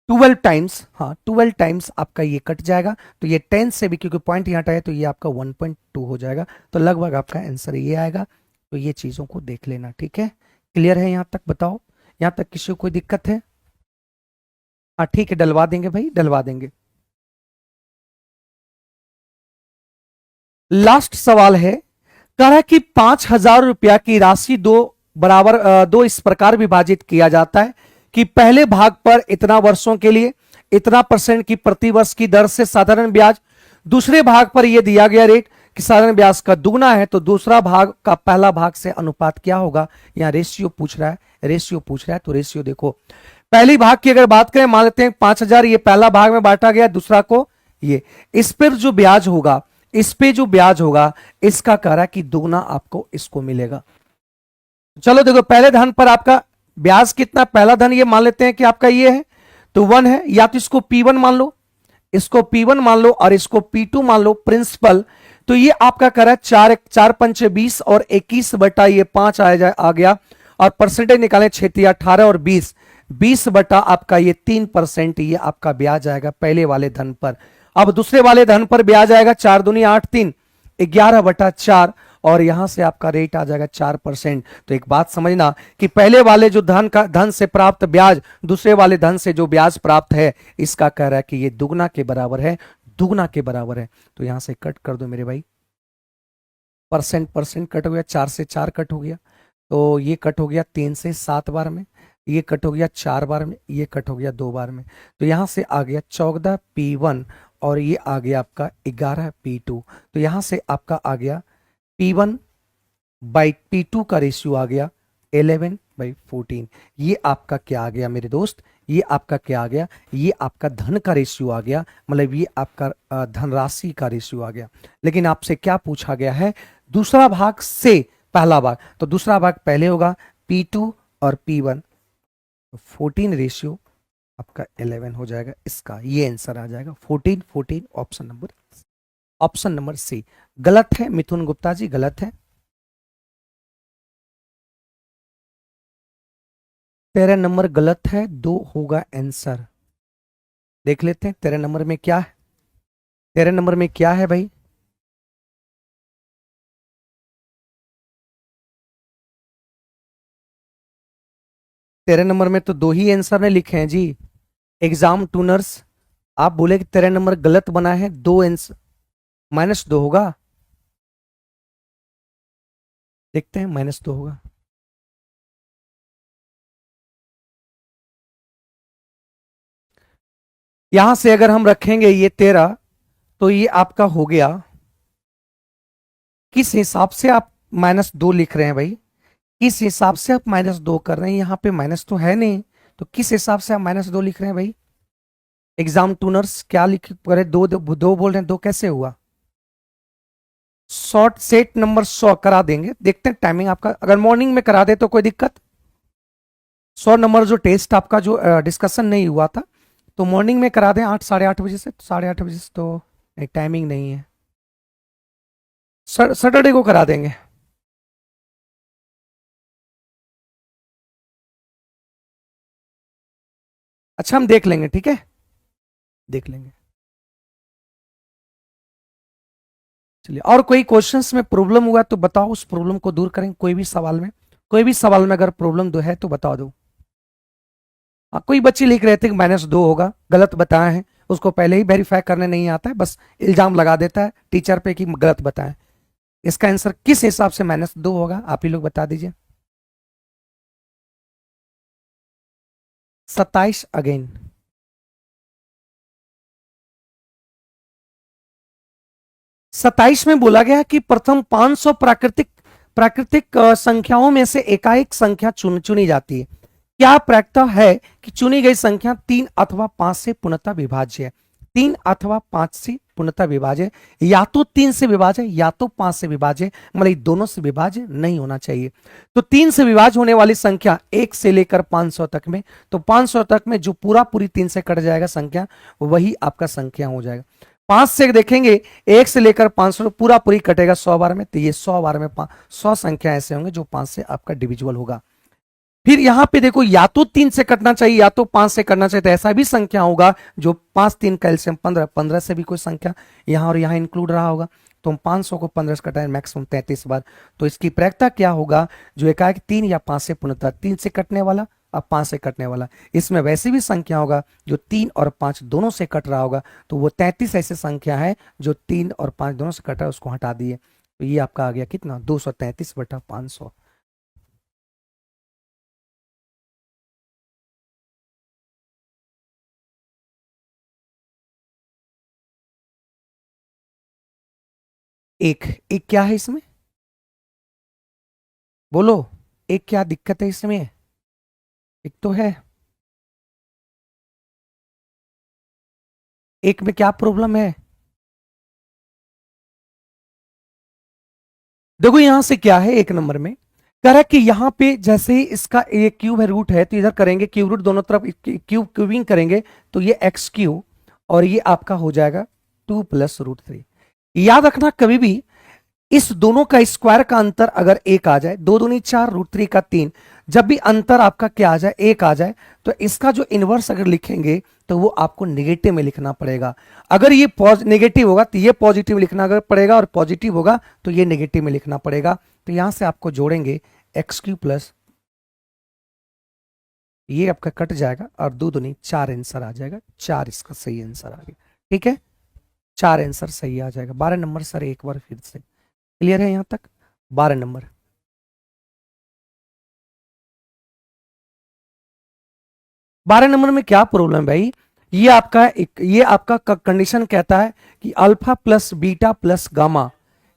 12 टाइम्स, हाँ 12 टाइम्स आपका ये कट जाएगा, तो ये 10 से भी क्योंकि पॉइंट यहाँ है, तो ये आपका 1.2 हो जाएगा, तो लगभग आपका आंसर ये आएगा, तो ये चीजों को देख लेना, ठीक है। क्लियर है यहां तक, बताओ यहां तक किसी को कोई दिक्कत है? हाँ ठीक है, डलवा देंगे भाई, डलवा देंगे। लास्ट सवाल है, कह रहा है कि 5,000 रुपया की राशि दो इस प्रकार विभाजित किया जाता है कि पहले भाग पर इतना वर्षों के लिए इतना % की प्रति वर्ष की दर से साधारण ब्याज, दूसरे भाग पर यह दिया गया रेट कि साधारण ब्याज का दुगना है, तो दूसरा भाग का पहला भाग से अनुपात क्या होगा, यहां रेशियो पूछ रहा है, रेशियो पूछ रहा है, तो रेशियो देखो, पहली भाग की अगर बात करें, मान लेते हैं 5,000 ये पहला भाग में बांटा गया, दूसरा को ये, इस पर जो ब्याज होगा, इस पे जो ब्याज होगा इसका कह रहा है कि दुगना आपको इसको मिलेगा। चलो देखो, पहले धन पर आपका ब्याज कितना, पहला धन ये मान लेते हैं कि आपका ये है, तो 1 है, या तो इसको P1 मान लो, इसको P1 मान लो और इसको P2 मान लो प्रिंसिपल, तो ये आपका कह रहा है 4 पंचे 20 और 21 बटा ये 5 आ गया, और परसेंटेज निकालें 6 18 और 20 बटा आपका ये 3%, ये आपका ब्याज आएगा पहले वाले धन पर। अब दूसरे वाले धन पर ब्याज आएगा 4 दूनी 8 3 11 बटा 4, और यहां से आपका रेट आ जाएगा 4%। तो एक बात समझना कि पहले वाले जो धन से प्राप्त ब्याज दूसरे वाले धन से जो ब्याज प्राप्त है, इसका कह रहा है कि ये दुगना के बराबर है, दुगना के बराबर है, तो यहां से कट कर दो मेरे भाई, परसेंट कट हो गया, 4 से 4 कट हो गया, तो ये कट हो गया 3 से 7 बार में, ये कट हो गया 4 बार में, ये कट हो गया 2 बार में, तो यहां से आ गया 14 P1 और ये आ गया आपका 11 P2, तो यहां से आपका आ गया P1 बाई P2 का रेशियो आ गया 11/14। ये आपका क्या आ गया मेरे दोस्त, ये आपका क्या आ गया, ये आपका धन का रेशियो आ गया, मतलब ये आपका धनराशि का रेशियो आ गया। लेकिन आपसे क्या पूछा गया है, दूसरा भाग से पहला भाग, तो दूसरा भाग पहले होगा P2 और P1, 14 रेशियो आपका 11 हो जाएगा, इसका ये आंसर आ जाएगा 14 ऑप्शन नंबर सी। गलत है मिथुन गुप्ता जी, गलत है। 13 नंबर गलत है, 2 होगा आंसर। देख लेते हैं 13 नंबर में क्या है, 13 नंबर में क्या है भाई, तेरह नंबर में तो 2 ही आंसर ने लिखे हैं जी, एग्जाम टूनर्स। आप बोले कि 13 नंबर गलत बना है, 2 आंसर, -2 होगा, देखते हैं, -2 होगा। यहां से अगर हम रखेंगे ये 13, तो ये आपका हो गया, किस हिसाब से आप -2 लिख रहे हैं भाई, किस हिसाब से आप -2 कर रहे हैं, यहां पे माइनस तो है नहीं, तो किस हिसाब से आप -2 लिख रहे हैं भाई, एग्जाम टूनर्स क्या लिख करे, दो बोल रहे हैं, दो कैसे हुआ? शॉर्ट सेट नंबर 100 करा देंगे, देखते हैं टाइमिंग आपका, अगर मॉर्निंग में करा दे तो कोई दिक्कत। 100 नंबर जो टेस्ट आपका जो डिस्कशन नहीं हुआ था, तो मॉर्निंग में करा दें 8 साढ़े 8 बजे से, साढ़े 8 बजे से तो टाइमिंग नहीं है, सैटरडे को करा देंगे। अच्छा हम देख लेंगे, ठीक है, देख लेंगे। चलिए, और कोई क्वेश्चंस में प्रॉब्लम हुआ तो बताओ, उस प्रॉब्लम को दूर करें, कोई भी सवाल में, कोई भी सवाल में अगर प्रॉब्लम दो है तो बता दो। कोई बच्चे लिख रहे थे कि -2 होगा, गलत बताए हैं, उसको पहले ही वेरीफाई करने नहीं आता है, बस इल्जाम लगा देता है टीचर पे कि गलत बताएं। इसका आंसर किस हिसाब से -2 होगा, आप ही लोग बता दीजिए। 27 अगेन। 27 में बोला गया कि प्रथम 500 प्राकृतिक प्राकृतिक संख्याओं में से एकाएक संख्या चुनी जाती है। क्या प्रायिकता है कि चुनी गई संख्या 3 अथवा 5 से पूर्णतः विभाज्य है? 3 अथवा 5 से पूर्णतः विभाज्य, या तो 3 से विभाज्य या तो 5 से विभाज्य, मतलब दोनों से विभाज्य नहीं होना चाहिए। तो 3 से विभाज्य होने वाली संख्या 1 से लेकर 500 तक में, तो 500 तक में जो पूरा पूरी 3 से कट जाएगा संख्या, वही आपका संख्या हो जाएगा। 5 से देखेंगे, 1 से लेकर 500 पूरा पूरी कटेगा 100 बार में, तो ये 100 बार में 100 संख्या ऐसे होंगे जो 5 से आपका डिविजिबल होगा। फिर यहां पे देखो, या तो 3 से कटना चाहिए या तो 5 से कटना चाहिए, तो ऐसा भी संख्या होगा जो 5 3 कैल्शियम 15, 15 से भी कोई संख्या यहां और यहां इंक्लूड रहा होगा, तो हम 500 को 15 से कटाएं मैक्सिमम 33 बार। तो इसकी प्रायिकता क्या होगा, जो एकाएक 3 या 5 से पूर्णतः 3 से कटने वाला अब 5 से कटने वाला, इसमें वैसे भी संख्या होगा जो 3 और 5 दोनों से कट रहा होगा, तो वो 33 ऐसी संख्या है जो 3 और 5 दोनों से कट रहा है, उसको हटा दिए, तो ये आपका आ गया कितना, 233/500। एक एक क्या है इसमें, बोलो, एक क्या दिक्कत है इसमें? एक तो है, एक में क्या प्रॉब्लम है? देखो यहां से क्या है, एक नंबर में कह रहा है कि यहां पे जैसे ही इसका ये क्यूब है, रूट है, तो इधर करेंगे क्यूब रूट, दोनों तरफ क्यूबिंग करेंगे, तो ये एक्स क्यूब और ये आपका हो जाएगा 2 + √3। याद रखना कभी भी इस दोनों का स्क्वायर का अंतर अगर एक आ जाए, 2 दूनी 4 √3 का 3, जब भी अंतर आपका क्या आ जाए, एक आ जाए, तो इसका जो इनवर्स अगर लिखेंगे तो वो आपको नेगेटिव में लिखना पड़ेगा। अगर ये नेगेटिव होगा तो ये पॉजिटिव लिखना अगर पड़ेगा, और पॉजिटिव होगा तो ये नेगेटिव में लिखना पड़ेगा। तो यहां से आपको जोड़ेंगे x³ प्लस ये आपका कट जाएगा, और 2 दूनी 4 आंसर आ जाएगा, 4 इसका सही आंसर आ गया, ठीक है, 4 आंसर सही आ जाएगा। 12 नंबर सर एक बार फिर से क्लियर है यहां तक? 12 नंबर। 12 नंबर में क्या प्रॉब्लम है भाई, ये आपका कंडीशन कहता है कि alpha plus beta plus gamma,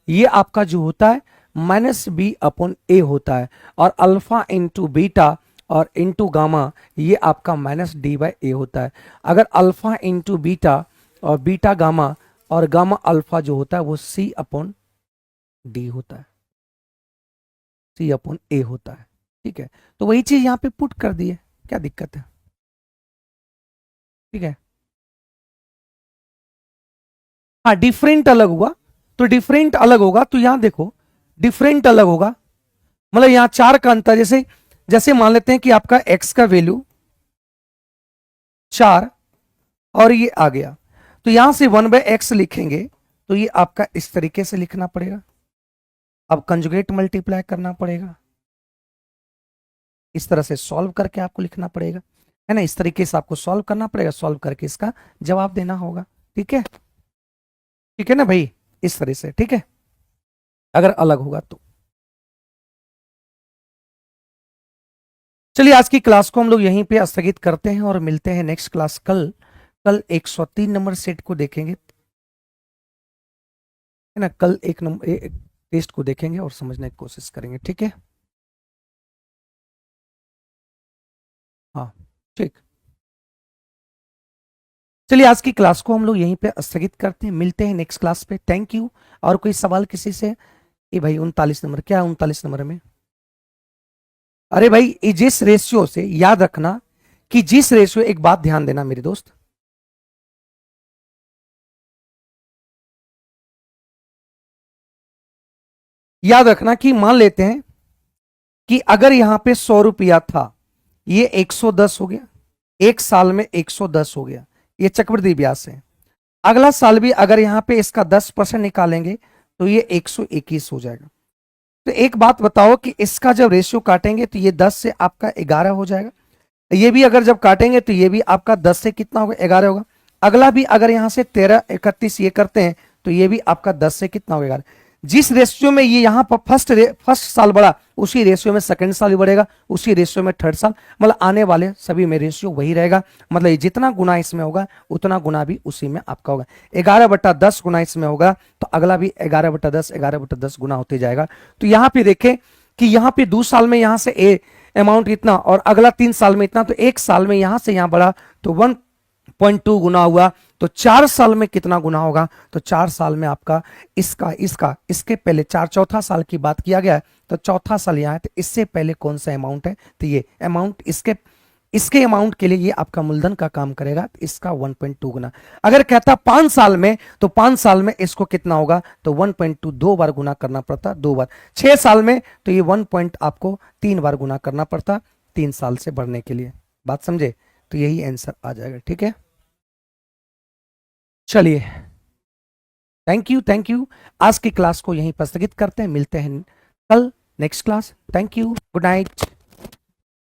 ये आपका जो होता है -b/a होता है, और अल्फा इंटू बीटा और इंटू गामा ये आपका -d/a होता है। अगर अल्फा इंटू बीटा और बीटा गामा और गामा अल्फा जो होता है वो c/d होता है, c/a होता है, ठीक है। तो वही चीज यहाँ पे पुट कर दिए, क्या दिक्कत है, ठीक है। हाँ डिफरेंट अलग हुआ, तो डिफरेंट अलग होगा, तो यहां देखो डिफरेंट अलग होगा, मतलब यहां 4 का अंतर, जैसे जैसे मान लेते हैं कि आपका x का वैल्यू 4 और ये आ गया, तो यहां से 1/x लिखेंगे, तो ये आपका इस तरीके से लिखना पड़ेगा, अब कंजुगेट मल्टीप्लाई करना पड़ेगा, इस तरह से सॉल्व करके आपको लिखना पड़ेगा, है ना, इस तरीके से आपको सॉल्व करना पड़ेगा, सॉल्व करके इसका जवाब देना होगा, ठीक है, ठीक है ना भाई, इस तरह से, ठीक है, अगर अलग होगा तो। चलिए आज की क्लास को हम लोग यहीं पे स्थगित करते हैं, और मिलते हैं नेक्स्ट क्लास कल। कल 103 नंबर सेट को देखेंगे, है ना, कल एक नंबर टेस्ट को देखेंगे और समझने की कोशिश करेंगे, ठीक है, हाँ, ठीक। चलिए आज की क्लास को हम लोग यहीं पे स्थगित करते हैं, मिलते हैं नेक्स्ट क्लास पे। Thank you. और कोई सवाल किसी से? ये भाई 39 नंबर, क्या 39 नंबर में? अरे भाई जिस रेशियो से, याद रखना कि जिस रेशियो, एक बात ध्यान देना मेरे दोस्त, याद रखना कि मान लेते हैं कि अगर यहां पे 100 रुपया था, ये 110 हो गया, एक साल में 110 हो गया, ये चक्रवृद्धि ब्याज है। अगला साल भी अगर यहां पे इसका 10% निकालेंगे तो ये 121 हो जाएगा। तो एक बात बताओ कि इसका जब रेशियो काटेंगे तो ये 10 से आपका 11 हो जाएगा, ये भी अगर जब काटेंगे तो ये भी आपका 10 से कितना होगा, 11 होगा। अगला भी अगर यहां से 13, 31 ये करते हैं तो ये भी आपका 10 से कितना होगा, 11। जिस रेशियो में ये यहां पर फर्स्ट साल बढ़ा, उसी रेशियो में सेकंड साल भी बढ़ेगा, उसी रेशियो में थर्ड साल, मतलब आने वाले सभी में रेशियो वही रहेगा। मतलब ये जितना गुना इसमें होगा उतना गुना भी उसी में आपका होगा। 11/10 गुना इसमें होगा तो अगला भी 11/10, 11/10 गुना होते जाएगा। तो यहां पे देखें कि यहां पे 2 साल में यहां से अमाउंट इतना और अगला 3 साल में इतना, तो एक साल में यहां से यहां बढ़ा तो 1.2 गुना हुआ। तो 4 साल में कितना गुना होगा, तो 4 साल में आपका इसका इसका इसके पहले चौथा साल की बात किया गया है, तो चौथा साल यहां है, तो इससे पहले कौन सा अमाउंट है, तो ये अमाउंट इसके इसके अमाउंट के लिए ये आपका मूलधन का काम करेगा, तो इसका 1.2 गुना। अगर कहता 5 साल में, तो 5 साल में इसको कितना होगा, तो 1.2 दो बार गुना करना पड़ता, 2 बार। 6 साल में तो ये 1 पॉइंट आपको 3 बार गुना करना पड़ता, 3 साल से बढ़ने के लिए। बात समझे? तो यही आंसर आ जाएगा। ठीक है, चलिए थैंक यू, थैंक यू। आज की क्लास को यहीं पर स्थगित करते हैं, मिलते हैं कल next class. Thank you, good night.